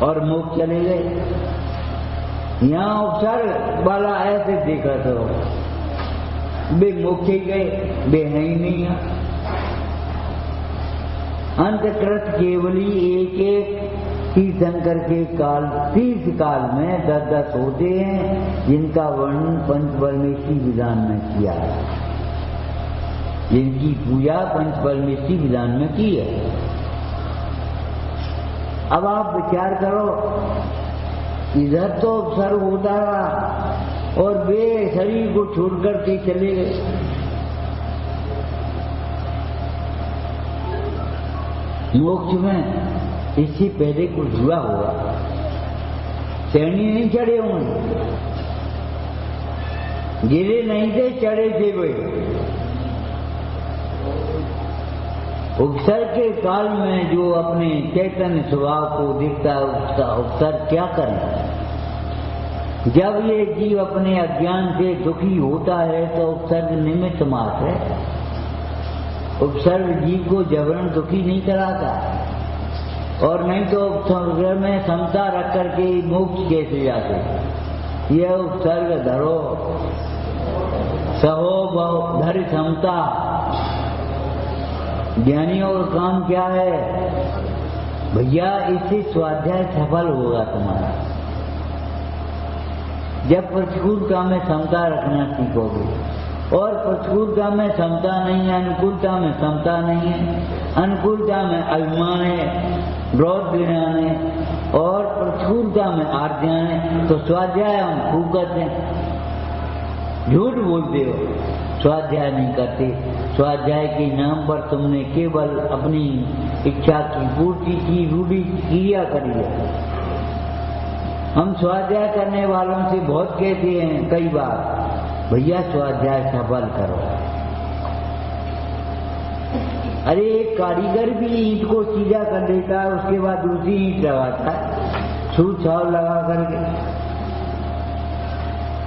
और मोक्ष चले गए। यहाँ उपसर्ग वाला ऐसे देखा तो वे मोक्ष ही गए, वे है ही नहीं। अंतकृत केवली एक एक तीर्थंकर के काल 30 काल में 10-10 होते हैं, जिनका वर्णन पंचपरमेष्ठी विधान में किया है, जिनकी पूजा पंचपरमेष्ठी विधान में की है। अब आप विचार करो, इधर तो उपसर्ग होता रहा और वे शरीर को छोड़कर के चले गए। मोक्ष में इससे पहले कुछ हुआ होगा, शैनी नहीं चढ़े होंगे। गिरे नहीं थे, चढ़े थे वे। उपसर्ग के काल में जो अपने चैतन्य स्वभाव को दिखता है, उसका उपसर्ग क्या करे? जब ये जीव अपने अज्ञान से दुखी होता है तो उपसर्ग निमित्त मात्र है। उपसर्ग जीव को जबरन दुखी नहीं कराता, और नहीं तो उपसर्ग में समता रख करके मोक्ष कैसे जाते? यह उपसर्ग धरो सहो धर समता। ज्ञानियों का काम क्या है भैया? इससे स्वाध्याय सफल होगा तुम्हारा। जब प्रतिकूलता में समता रखना सीखोगे, और प्रतिकूलता में समता नहीं है, अनुकूलता में समता नहीं है, अनुकूलता में अभिमान है, विरोध ज्ञान है, और प्रतिकूलता में आर्ज्ञान है, तो स्वाध्याय हम खूब करते हैं। झूठ बोलते हो, स्वाध्याय नहीं करते। स्वाध्याय के नाम पर तुमने केवल अपनी इच्छा की पूर्ति की रूढ़ी क्रिया करी है। हम स्वाध्याय करने वालों से बहुत कहते हैं कई बार, भैया स्वाध्याय सफल करो। अरे एक कारीगर भी ईंट को सीधा कर देता है, उसके बाद दूसरी ईंट लगाता है, छूट छाव लगा करके।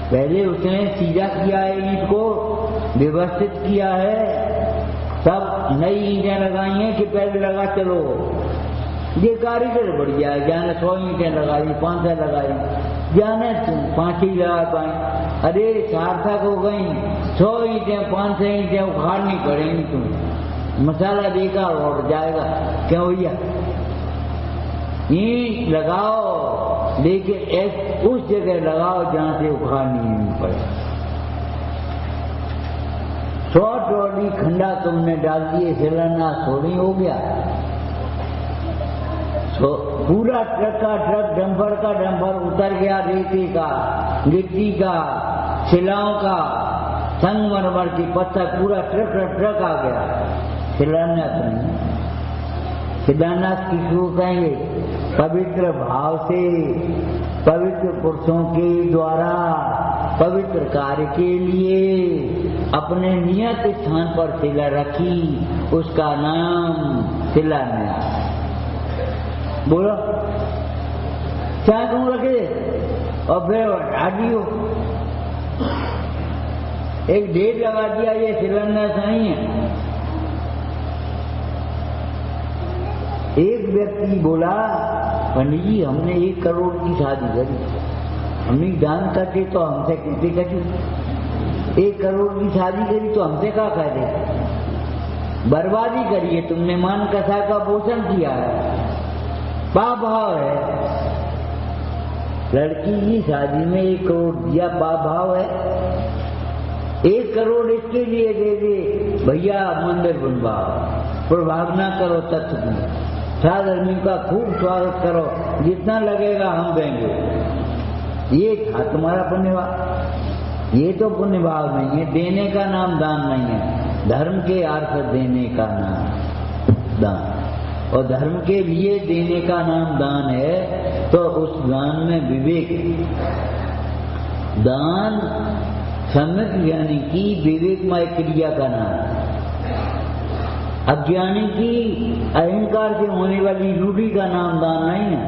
पहले उसने सीधा किया है, ईंट को व्यवस्थित किया है, सब नई ईंटें लगाई हैं कि पहले लगा चलो। ये कारीगर बढ़िया है, जाने 100 ईंटें लगाई, 500 लगाई, जाने 5 ही लगा पाए। अरे सार्थक हो गई, 100 ईंटें 500 ईंटें उखाड़नी पड़ेंगी तुम्हें, मसाला देगा और जाएगा। क्यों भैया? ईंट लगाओ, लेकिन उस जगह लगाओ जहां से उखाड़नी नहीं पड़े। 100 ट्रॉली खंडा तुमने डाल दिए, शिलान्यास थोड़ी हो गया। तो पूरा ट्रक का ट्रक, डंपर का डंपर उतर गया, रेती का, गिट्टी का, शिलाओं का, संगमरमर की पत्थर, पूरा ट्रक आ गया। शिलान्यास नहीं। शिलान्यास किसको कहेंगे? पवित्र भाव से, पवित्र पुरुषों के द्वारा पवित्र कार्य के लिए अपने नियत स्थान पर शिला रखी, उसका नाम शिलान्यास। बोलो क्या क्यों रखे? और फिर हटा दियो, एक डेट लगा दिया, ये शिलान्यास नहीं है। एक व्यक्ति बोला, पंडित जी हमने 1 करोड़ की शादी करी, हमने दान करके तो हमसे कहते करी, 1 करोड़ की शादी करी तो हमसे क्या कह रहे? बर्बादी करी है तुमने, मान कसा का पोषण किया है, पाप भाव है। लड़की की शादी में 1 करोड़ दिया, पाप भाव है। 1 करोड़ इसके लिए दे दे भैया मंदिर बनवाओ, प्रभावना करो तत्व की, साधर्मी का खूब स्वागत करो, जितना लगेगा हम देंगे। ये था तुम्हारा पुण्यभाव। ये तो पुण्यभाव नहीं है, देने का नाम दान नहीं है। धर्म के अर्थ देने का नाम दान, और धर्म के लिए देने का नाम दान है। तो उस दान में विवेक, दान सम्यक ज्ञानी की विवेकमय क्रिया का नाम। अज्ञानी की अहंकार से होने वाली रूढ़ी का नाम दान नहीं है।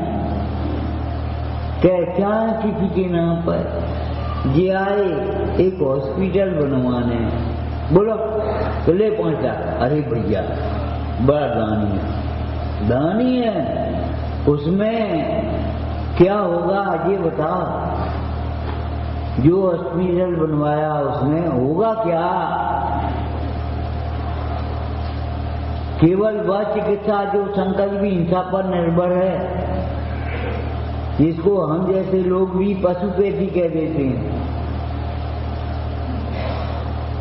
क्या किसी के नाम पर ये आए एक हॉस्पिटल बनवाने, बोलो तो ले पहुंचा, अरे भैया बड़ा दानी है, दानी है, उसमें क्या होगा ये बताओ। जो हॉस्पिटल बनवाया उसमें होगा क्या? केवल वह चिकित्सा जो संकल्प भी हिंसा पर निर्भर है, जिसको हम जैसे लोग भी पशुपेटी कह देते हैं।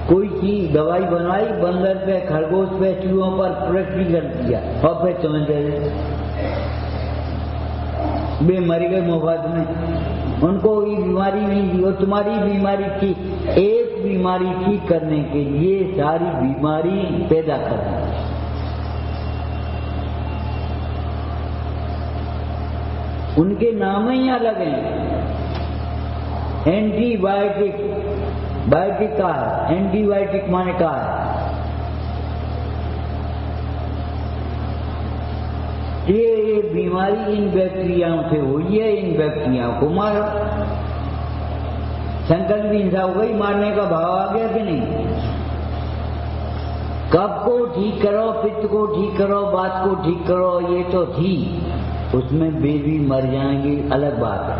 कोई चीज दवाई बनवाई, बंदर पे, खरगोश पे, चूहों पर प्रयोग कर दिया और फिर समझ गए वे मर गए मुफ्त में, उनको कोई बीमारी नहीं थी। और तुम्हारी बीमारी थी, एक बीमारी ठीक करने के लिए सारी बीमारी पैदा करना। उनके नाम ही अलग हैं। एंटीबायोटिक बायोटिक का है, एंटीबायोटिक माने का है। ये बीमारी इन बैक्टीरियाओं से हुई है, इन बैक्टीरियाओं को मारो। संकल्प भी हिंसा हो गई, मारने का भाव आ गया कि नहीं? कफ को ठीक करो, पित्त को ठीक करो, बात को ठीक करो, ये तो थी, उसमें बेबी मर जाएंगे, अलग बात है।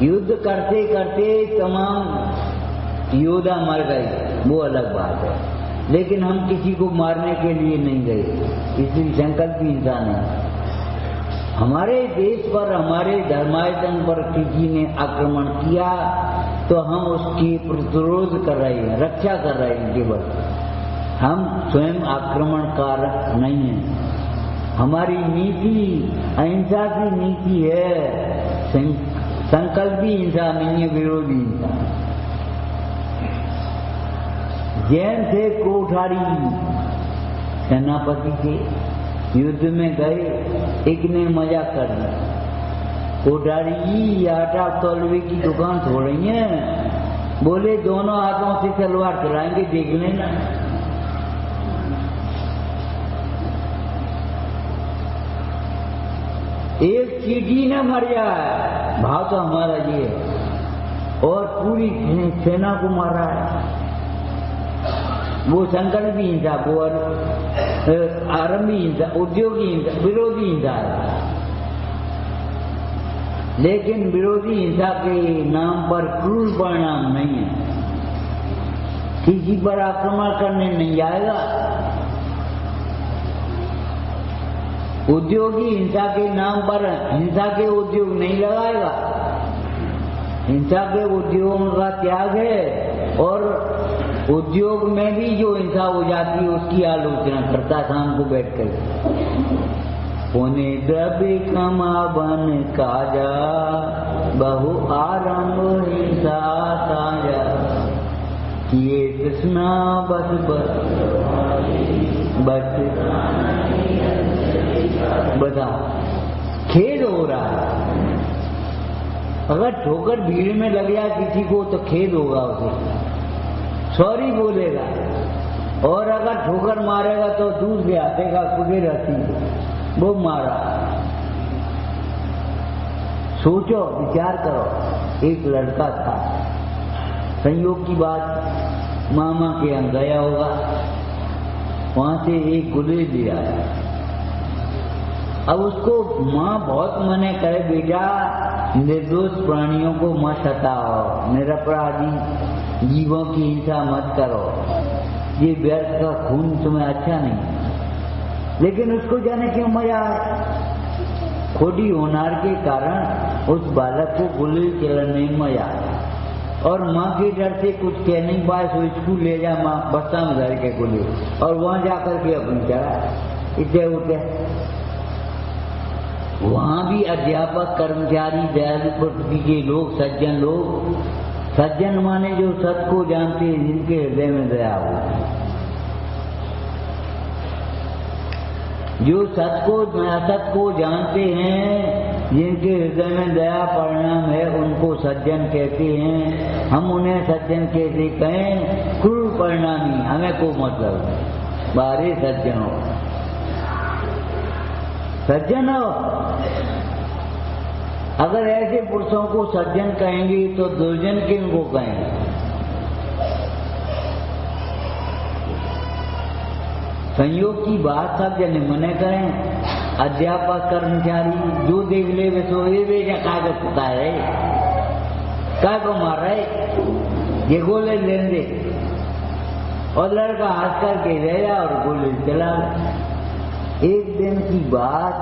युद्ध करते करते तमाम योद्धा मर गए, वो अलग बात है, लेकिन हम किसी को मारने के लिए नहीं गए, इसलिए संकल्प की हिंसा नहीं। हमारे देश पर, हमारे धर्मायतन पर किसी ने आक्रमण किया तो हम उसकी प्रतिरोध कर रहे हैं, रक्षा कर रहे हैं केवल, हम स्वयं आक्रमणकार नहीं हैं। हमारी नीति अहिंसा की नीति है, संकल्पी हिंसा नहीं है, विरोधी हिंसा। जैन थे कोठारी, सेनापति के युद्ध में गए, एक ने मजाक कर दिया, कोठारी जी आटा तौलवे की दुकान छोड़ रही है, बोले दोनों हाथों से तलवार चलाएंगे, देख लेना। एक चीटी न मर जाए, भाव तो हमारा ये है, और पूरी सेना को मारा है। वो संकल्प की हिंसा, वो आरंभी हिंसा, उद्योगी हिंसा, विरोधी हिंसा है। लेकिन विरोधी हिंसा के नाम पर क्रूर परिणाम नहीं है। किसी पर आक्रमण करने नहीं आएगा। उद्योगी हिंसा के नाम पर हिंसा के उद्योग नहीं लगाएगा। हिंसा के उद्योगों का त्याग है, और उद्योग में भी जो हिंसा हो जाती है उसकी आलोचना करता शाम को बैठ कर। पुणे द्रव्य कमा बन काजा, बहु आरंभ हिंसा ताजा, ये कृष्णा बस बता। खेद हो रहा है, अगर ठोकर भीड़ में लग जाए किसी को तो खेद होगा उसे, सॉरी बोलेगा, और अगर ठोकर मारेगा तो दूर से आतेगा, खुदे रहती वो मारा। सोचो, विचार करो, एक लड़का था, संयोग की बात, मामा के यहाँ गया होगा, वहां से एक गुलेज ले आया। अब उसको माँ बहुत मने करे, बेटा निर्दोष प्राणियों को मत सताओ, निरपराधी जीवों की हिंसा मत करो, ये व्यर्थ का खून तुम्हें अच्छा नहीं। लेकिन उसको जाने क्यों मजा आया, खोटी होनार के कारण उस बालक को गोली चलाने में मजा आया, और माँ के डर से कुछ कह नहीं पाए, सो स्कूल ले जा माँ, बस्ता में धर के गोली, और वहां जाकर के अपनी चला इतने उठे। वहां भी अध्यापक, कर्मचारी, दयालु प्रकृति के लोग, सज्जन लोग, सज्जन माने जो सत्य को जानते हैं, जिनके हृदय में दया हो, जो असत को जानते हैं, जिनके हृदय में दया परिणाम है, उनको सज्जन कहते हैं। हम उन्हें सज्जन कैसे कहें? क्रूर परिणामी, हमें को मतलब बारे सज्जनों, सज्जनों। अगर ऐसे पुरुषों को सज्जन कहेंगे तो दुर्जन किनको कहेंगे? संयोग की बात सब जने मने करें। अध्यापक, कर्मचारी जो देख ले वे सो ये बेचा कागज पुता है, काय को मार रहे, ये गोले लेन दे, और लड़का हंस करके रह जा और गोले चला। एक दिन की बात,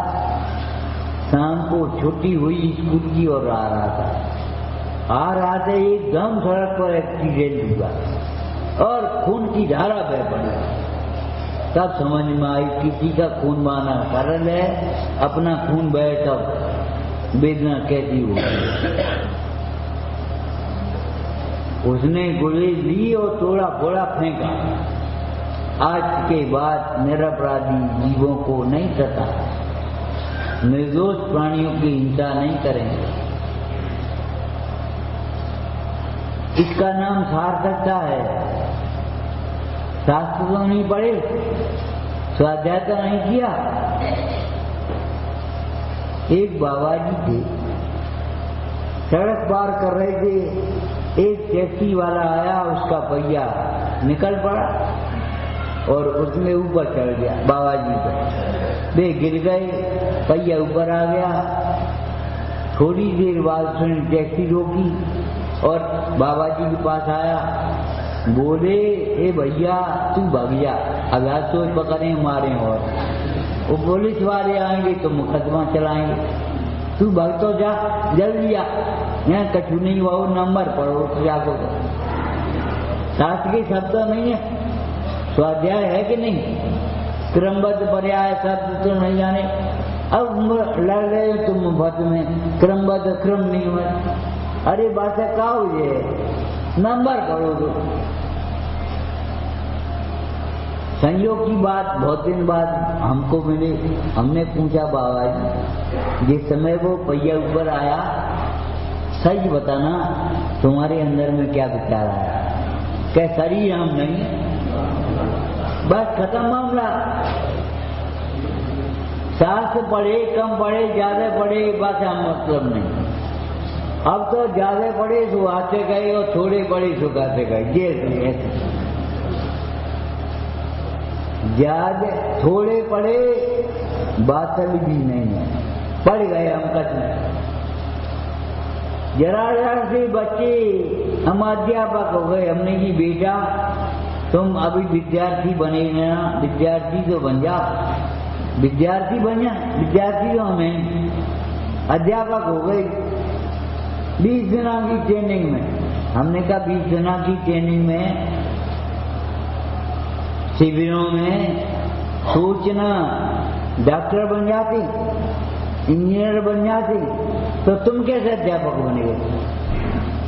शाम को छुट्टी हुई स्कूल की और आ रहा था एकदम सड़क पर एक्सीडेंट हुआ और खून की धारा बह पड़ी। तब समझ में आई किसी का खून बहाना सरल है, अपना खून बहे तब वेदना कैसी होगी। उसने गोली ली और थोड़ा फोड़ा फेंका। आज के बाद निरपराधी जीवों को नहीं सता, निर्दोष प्राणियों की हिंसा नहीं करेंगे। इसका नाम सार्थकता है। शास्त्र तो नहीं पढ़े, स्वाध्याय तो नहीं किया। एक बाबा जी थे, सड़क पार कर रहे थे, एक टैक्सी वाला आया, उसका पहिया निकल पड़ा और उसमें ऊपर चढ़ गया बाबा जी पर। वे गिर गए, पहिया ऊपर आ गया। थोड़ी देर बाद उसने टैक्सी रोकी और बाबा जी के पास आया, बोले ए भैया तू भाग जा, अगर तो पकड़े मारे और वो पुलिस वाले आएंगे तो मुकदमा चलाएंगे, तू भाग तो जा, जल्दी आ, यहाँ कछु नहीं हुआ, नंबर पढ़ो जाको। शास्त्र के शब्द नहीं है, स्वाध्याय है कि नहीं, क्रमबद्ध पर्याय शब्द तो नहीं जाने। अब लड़ रहे हो तुम मुफ्त में, क्रमबद्ध क्रम नहीं हुआ। अरे बात का हो ये, नंबर पढ़ो तो। संयोग की बात, बहुत दिन बाद हमको मिले, हमने पूछा बाबा जी जिस समय वो पहिया ऊपर आया, सही बताना तुम्हारे अंदर में क्या विचार आया? क्या शरीर हम नहीं, बस खत्म मामला। शास्त्र पढ़े कम पढ़े ज्यादा पढ़े बात का मतलब नहीं। अब तो ज्यादा पढ़े सो आते गए और थोड़े पढ़े सो गाते गए, ये ज्यादा थोड़े पढ़े बातल भी नहीं है, पढ़ गए हम कच्छ। जरा से बच्चे हम अध्यापक हो गए, हमने की बेटा तुम अभी विद्यार्थी बने ना, विद्यार्थी तो बन जा, विद्यार्थी बन जा, विद्यार्थी तो हमें अध्यापक हो गए। 20 दिन की ट्रेनिंग में, हमने कहा 20 दिन की ट्रेनिंग में शिविरों में सोचना डॉक्टर बन जाती, इंजीनियर बन जाती, तो तुम कैसे अध्यापक बन गए?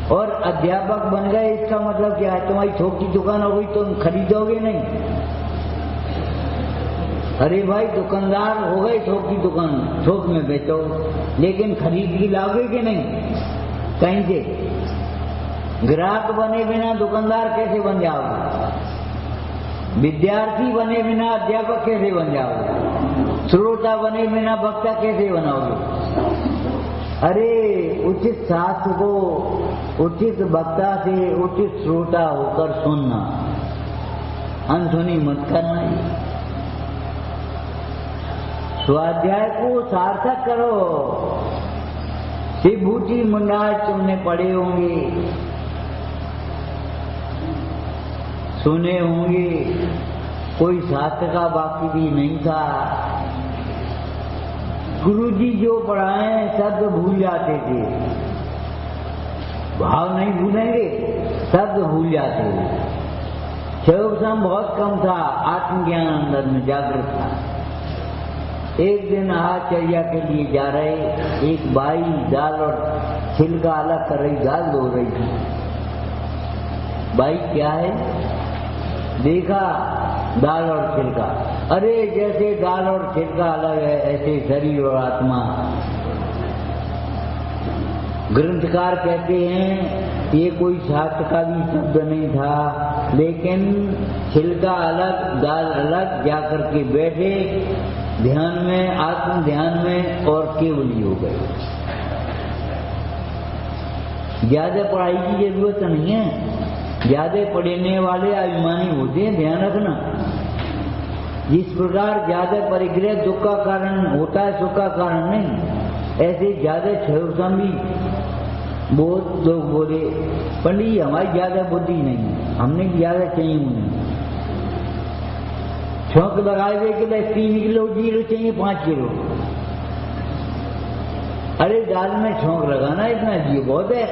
और अध्यापक बन गए इसका मतलब क्या है? तुम्हारी थोक की दुकान हो गई, तुम खरीदोगे नहीं। अरे भाई दुकानदार हो गए, थोक की दुकान थोक में बेचो, लेकिन खरीद की लाओगे कि नहीं? कहीं से ग्राहक बने बिना दुकानदार कैसे बन जाओगे? विद्यार्थी बने बिना अध्यापक कैसे बन जाओगे? श्रोता बने बिना वक्ता कैसे बनाओगे? अरे उचित शास्त्र को उचित वक्ता से उचित श्रोता होकर सुनना, अनसुनी मत करना। स्वाध्याय को सार्थक करो। शिवभूति मुंडाज तुमने पढ़े होंगे, सुने होंगे, कोई शास्त्र का बाकी भी नहीं था। गुरुजी जो पढ़ाए शब्द भूल जाते थे, भाव नहीं भूलेंगे, शब्द भूल जाते थे। क्षयोपम बहुत कम था, आत्मज्ञान अंदर में जागृत था। एक दिन आचर्या के लिए जा रहे, एक बाई दाल और छिलका अलग कर रही, दाल धो रही थी। बाई क्या है? देखा दाल और छिलका, अरे जैसे दाल और छिलका अलग है ऐसे शरीर और आत्मा। ग्रंथकार कहते हैं ये कोई शास्त्र का भी शब्द नहीं था, लेकिन छिलका अलग दाल अलग जाकर के बैठे ध्यान में, आत्म ध्यान में, और केवली हो गए। ज्यादा पढ़ाई की जरूरत नहीं है, ज्यादा पढ़ने वाले अभिमानी होते हैं, ध्यान रखना। जिस प्रकार ज्यादा परिग्रह दुख का कारण होता है, सुख का कारण नहीं, ऐसे ज्यादा क्षयोपम भी बहुत लोग बोले पंडित जी हमारी ज्यादा बुद्धि नहीं, हमने ज्यादा चाहिए नहीं। छौंक लगाए हुए कि 3 किलो जीरो चाहिए 5 किलो। अरे दाल में छौंक लगाना इतना जी बहुत है,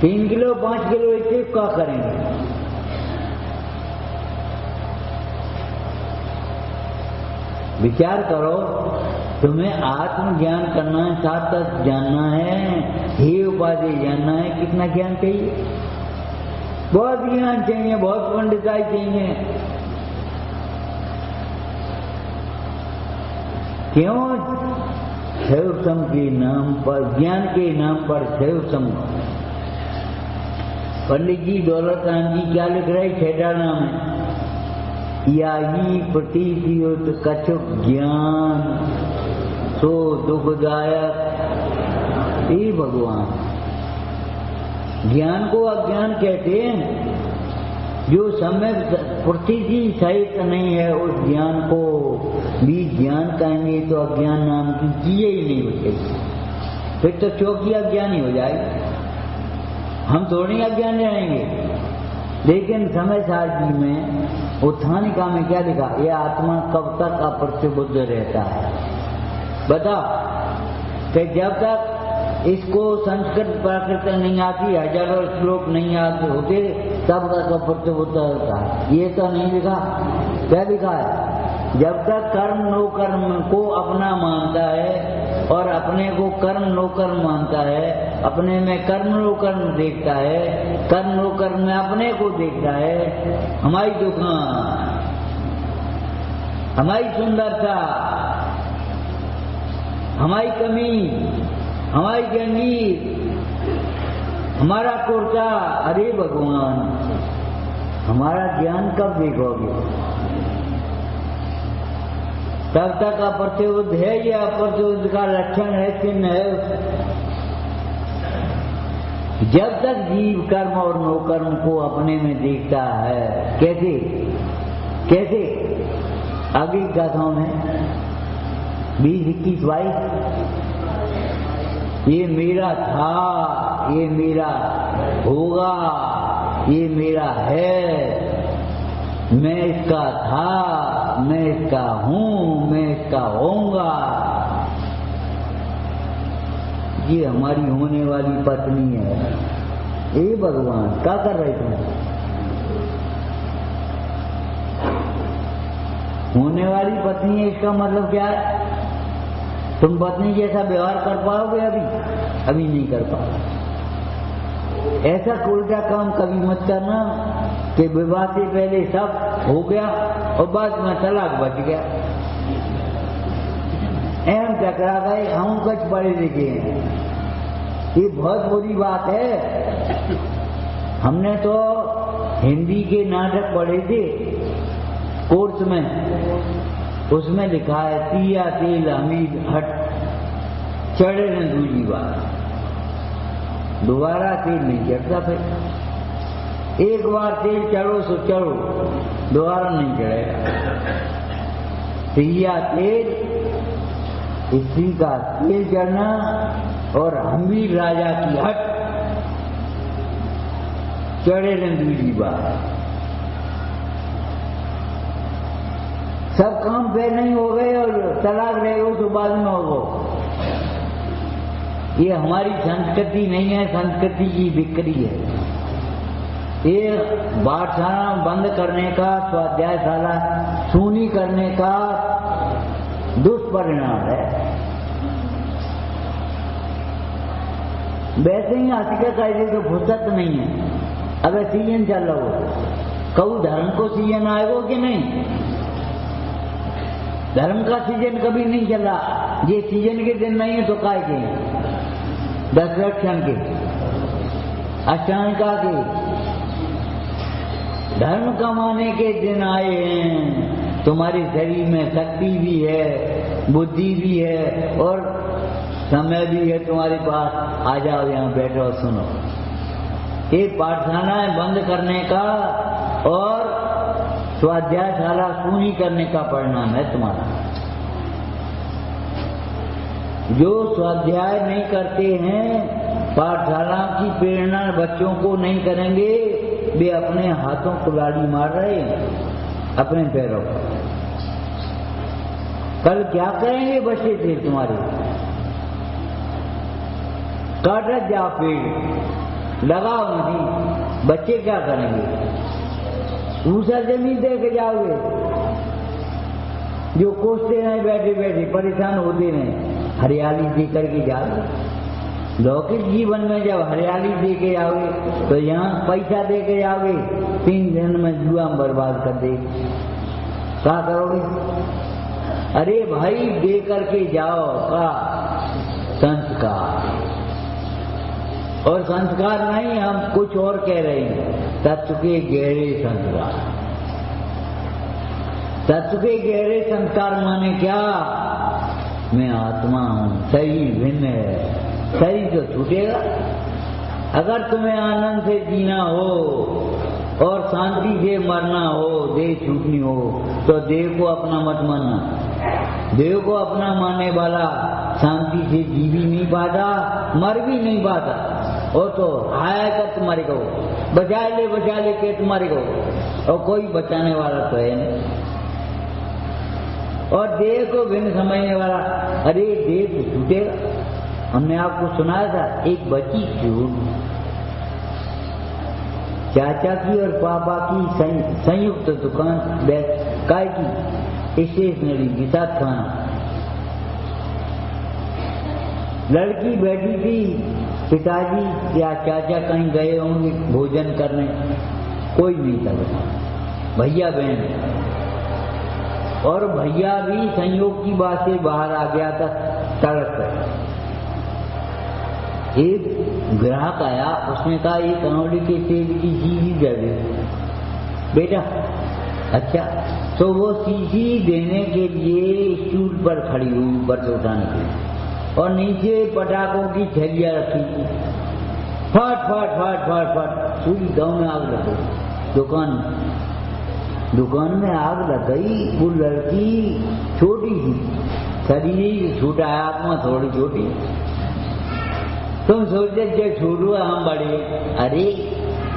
3 किलो 5 किलो इसे क्या करेंगे? विचार करो, तुम्हें आत्मज्ञान करना है, सार्थक जानना है, हे उपाधि जानना है। कितना ज्ञान चाहिए? बहुत ज्ञान चाहिए, बहुत पंडिताई चाहिए। क्यों? क्षयोपम के नाम पर, ज्ञान के नाम पर क्षयोपम। पंडित जी दौलत राम जी क्या लिख रहे छेड़ाना में, याही प्रतीत कछुक ज्ञान सो दुखदायक। हे भगवान, ज्ञान को अज्ञान कहते हैं। जो समय प्रतीति सहित नहीं है उस ज्ञान को भी ज्ञान कहेंगे तो अज्ञान नाम की चीजें ही नहीं बचेगी, फिर तो चौकी अज्ञानी हो जाएगी। हम थोड़ी अज्ञान रहेंगे। लेकिन समय सार जी में उत्थानिका में क्या लिखा, यह आत्मा कब तक अप्रतिबुद्ध रहता है? बताओ कि जब तक इसको संस्कृत प्राकृत नहीं आती, हजारों श्लोक नहीं आते होते, तब तक अप्रतिबुद्ध रहता है। ये तो नहीं लिखा। क्या लिखा है? जब तक कर्म नो कर्म को अपना मानता है और अपने को कर्म नो कर्म मानता है, अपने में कर्म नो कर्म देखता है, कर्म नो कर्म में अपने को देखता है, हमारी दुकान, हमारी सुंदरता, हमारी कमी, हमारी जंजीर, हमारा कुर्ता। अरे भगवान, हमारा ज्ञान कब देखोगे? तब तक अप्रतिबुद्ध है। या अप्रतिबुद्ध का लक्षण है, चिन्ह है। जब तक जीव कर्म और नो कर्म को अपने में देखता है, कैसे कैसे आगे गाथाओं में 20, 21, 22, ये मेरा था, ये मेरा होगा, ये मेरा है, मैं इसका था, मैं इसका हूँ, मैं इसका होऊंगा। ये हमारी होने वाली पत्नी है। ए भगवान, क्या कर रहे तुम? होने वाली पत्नी है, इसका मतलब क्या है? तुम पत्नी जैसा व्यवहार कर पाओगे? अभी नहीं कर पाओगे। ऐसा उल्टा काम कभी मत करना कि विवाह से पहले सब हो गया और बाद में तलाक बच गया। एवं टकरा गए, हम कुछ पढ़े लिखे हैं। ये बहुत बुरी बात है। हमने तो हिंदी के नाटक पढ़े थे कोर्स में, उसमें लिखा है पिया तेल हमीद हट चढ़े न दूजी बार, दोबारा तेल नहीं चढ़ता। फिर एक बार तेल चढ़ो सो चढ़ो, दोबारा नहीं चढ़ेगा। पिया तेल, स्त्री का तेल चढ़ना और हमीर राजा की हट चढ़े न दूजी बार। सब काम पे नहीं हो गए और तलाक रहे हो तो बाद में होगा। ये हमारी संस्कृति नहीं है, संस्कृति की बिक्री है। ये पाठशाला बंद करने का, स्वाध्यायशाला शून्य करने का दुष्परिणाम है। वैसे ही हकीकत ऐसे तो फुर्सत नहीं है। अगर सीजन चल रहा हो, कहूँ धर्म को सीजन आएगा कि नहीं? धर्म का सीजन कभी नहीं चला। ये सीजन के दिन नहीं है तो काय के? दशरक्षण के, अष्टांगिका के, धर्म कमाने के दिन आए हैं। तुम्हारे शरीर में शक्ति भी है, बुद्धि भी है और समय भी है तुम्हारे पास। आ जाओ, यहाँ बैठो और सुनो। ये पाठशालाएं बंद करने का और स्वाध्यायशाला शून्य करने का परिणाम है तुम्हारा। जो स्वाध्याय नहीं करते हैं, पाठशाला की प्रेरणा बच्चों को नहीं करेंगे, वे अपने हाथों कुल्हाड़ी मार रहे हैं अपने पैरों पर। कल क्या करेंगे बच्चे थे तुम्हारे? काट जाओ पेड़, लगाओ नहीं, बच्चे क्या करेंगे? दूसरा जमीन दे के जाओगे। जो कोसते रहे बैठे बैठे, परेशान होते रहे, हरियाली दे करके जाओगे। लौकिक जीवन में जब हरियाली दे के आओगे तो यहाँ पैसा दे के आओगे, 3 दिन में जुआ बर्बाद कर दे। क्या करोगे? अरे भाई, दे करके जाओ का संस्कार। और संस्कार नहीं, हम कुछ और कह रहे हैं, तत्व के गहरे संस्कार। तत्व के गहरे संस्कार माने क्या? मैं आत्मा हूं, शरीर भिन्न है, शरीर तो छूटेगा। अगर तुम्हें आनंद से जीना हो और शांति से मरना हो, देह छूटनी हो, तो देह को अपना मत मानना। देह को अपना मानने वाला शांति से जी भी नहीं पाता, मर भी नहीं पाता। वो तो आया कर तुम्हारे को बचा ले के तुम्हारे को, और कोई बचाने वाला तो है नहीं। और देह को भिन्न समझने वाला, अरे देह तो छूटेगा। हमने आपको सुनाया था, एक बच्ची छूट, चाचा की और पापा की संयुक्त दुकान, काय की स्टेशनरी के साथ खाना। लड़की बैठी थी, पिताजी या चाचा कहीं गए होंगे भोजन करने, कोई नहीं था, भैया बहन। और भैया भी संयोग की बात से बाहर आ गया था सड़क पर। एक ग्राहक आया, उसने कहा एक अनौली के तेल की शीशी दे दे बेटा। अच्छा, तो वो शीशी देने के लिए स्टूल पर खड़ी हुई, बर्त उठाने के लिए, और नीचे पटाखों की थैलियां रखी थी। फट फट फट फट फट पूरी गांव में आग लग गई। दुकान में आग लग गई। वो लड़की छोटी थी, शरीर छोटा, आत्मा थोड़ी छोटी। तुम सोचते जब छोटू हम बड़े, अरे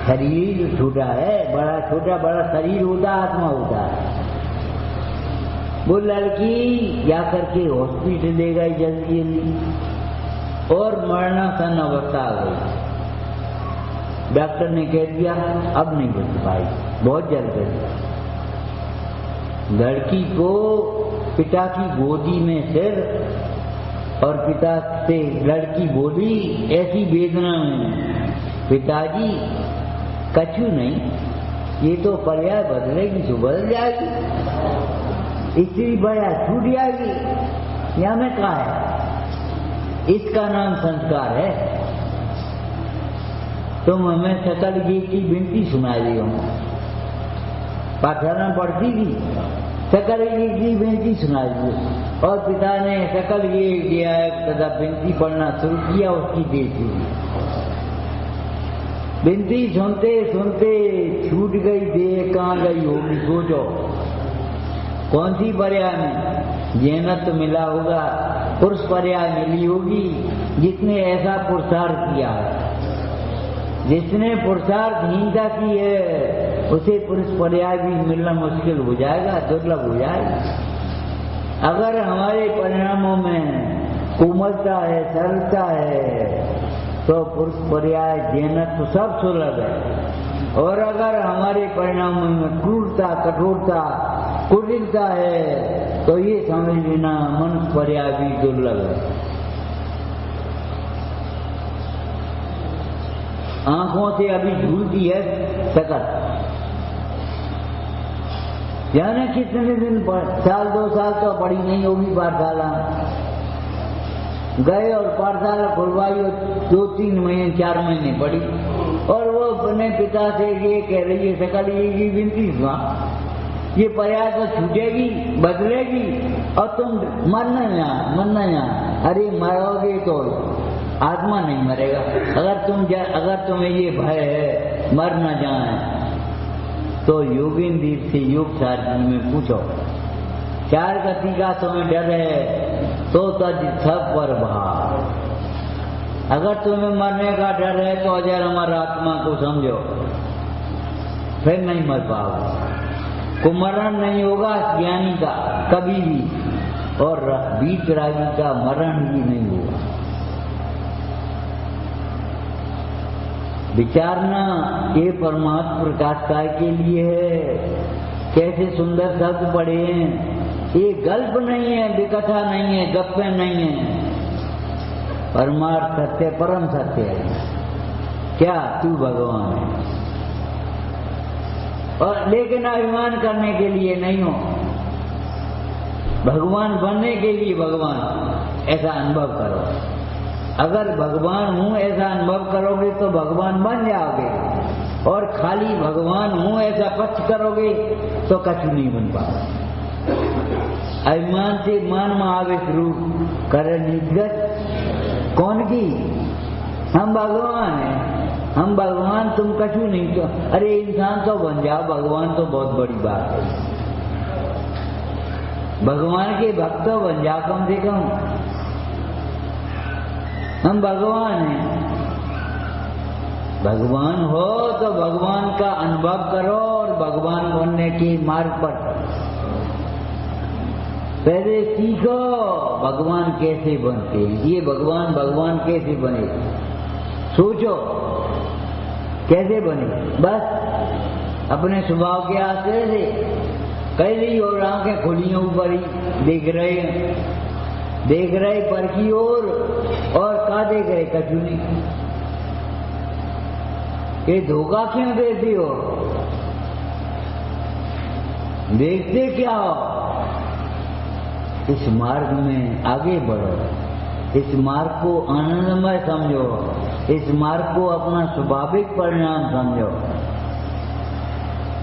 शरीर छोटा है, बड़ा छोटा बड़ा शरीर होता, आत्मा होता है। वो लड़की जाकर के हॉस्पिटल ले गई जल्दी जल्दी, और मरणासन अवस्था आ गई। डॉक्टर ने कह दिया अब नहीं बच पाई, बहुत जल्द गई। लड़की को पिता की गोदी में सिर, और पिता से लड़की बोली ऐसी वेदना में, पिताजी कछु नहीं, ये तो पर्याय बदलेगी तो बदल जाएगी, स्त्री बया छूट जाएगी, या में कहा है। इसका नाम संस्कार है। तुम हमें सकल जी की विनती सुना दी हो, पाठशाला पढ़ती थी, सकल जी की विनती सुना दी, और पिता ने सकल ये दिया तथा विनती पढ़ना शुरू किया, उसकी देती। विनती सुनते सुनते छूट गई देह, कहाँ गई होगी सोचो। कौन सी पर्याय में जैनत तो मिला होगा, पुरुष पर्याय मिली होगी, जिसने ऐसा पुरुषार्थ किया है। जिसने पुरुषार्थहीनता की है उसे पुरुष पर्याय भी मिलना मुश्किल हो जाएगा, दुर्लभ हो जाएगा। अगर हमारे परिणामों में कोमलता है, सरलता है, तो पुरुष पर्याय जैनत तो सब सुलभ है। और अगर हमारे परिणामों में क्रूरता, कठोरता, कुटिलता है, तो ये समझ लेना मनुष्य पर्याय भी दुर्लभ है। आंखों से अभी झूलती है शकल, जाने कितने दिन साल 2 साल तो पढ़ी नहीं होगी पाठशाला। गए और पाठशाला खुलवाई और 2-3 महीने 4 महीने पढ़ी, और वो अपने पिता से ये कह रही है शकल ये विनती सुना, ये पर्याय तो छूटेगी, बदलेगी, और तुम मरना यहाँ। अरे मरोगे तो आत्मा नहीं मरेगा। अगर तुम्हें ये भय है मर न जाए, तो योगेंद्र से योग शास्त्री में पूछो। 4 गति का तुम्हें डर है तो तज सब पर भार। अगर तुम्हें मरने का डर है तो अजर अमर आत्मा को समझो, फिर नहीं मर पाओगे। कुमरण नहीं होगा ज्ञानी का कभी भी, और वीतरागी का मरण भी नहीं होगा। विचारना ये परमात्मा प्रकाश काय के लिए है। कैसे सुंदर शब्द पढ़े हैं। ये गल्प नहीं है, विकथा नहीं है, गप्पे नहीं है, परमार्थ सत्य, परम सत्य है। क्या तू भगवान है, और लेकिन अभिमान करने के लिए नहीं हो, भगवान बनने के लिए भगवान ऐसा अनुभव करो। अगर भगवान हूं ऐसा अनुभव करोगे तो भगवान बन जाओगे, और खाली भगवान हूं ऐसा पक्ष करोगे तो कछु नहीं बन पाओगे। अभिमान से मान महावेश रूप कर निर्गत कौन की? हम भगवान हैं, हम भगवान, तुम कछु नहीं। तो अरे इंसान तो बन जाओ, भगवान तो बहुत बड़ी बात है। भगवान के भक्त तो बन जाओ कम से कम। हम भगवान हैं, भगवान हो तो भगवान का अनुभव करो और भगवान बनने के मार्ग पर पहले सीखो भगवान कैसे बनते हैं। ये भगवान कैसे बने, सोचो कैसे बने। बस अपने स्वभाव के आश्रय से कह रही और आंखें खुली ऊपर ही देख रहे पर की ओर, और का देख रहे कछु नहीं। ये धोखा क्यों देती हो? देखते क्या हो? इस मार्ग में आगे बढ़ो, इस मार्ग को आनंदमय समझो, इस मार्ग को अपना स्वाभाविक परिणाम समझो।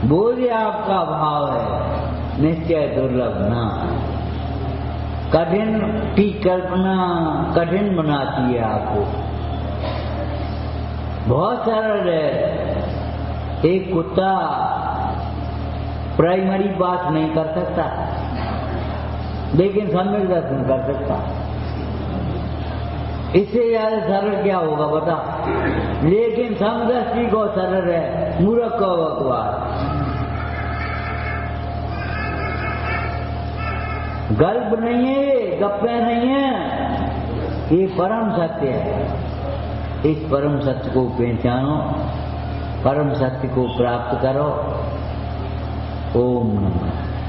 वो जो आपका भाव है निश्चय दुर्लभ ना, कठिन की कल्पना कठिन बनाती है आपको। बहुत सरल है। एक कुत्ता प्राइमरी पास नहीं कर सकता, लेकिन सम्यक दर्शन कर सकता। इससे ज्यादा सरल क्या होगा बता? लेकिन समदृष्टि को सरल है, मूर्ख को बकवास। गल्प नहीं है ये, गप्पे नहीं है, ये परम सत्य है। इस परम सत्य को पहचानो, परम सत्य को प्राप्त करो। ओम नमः।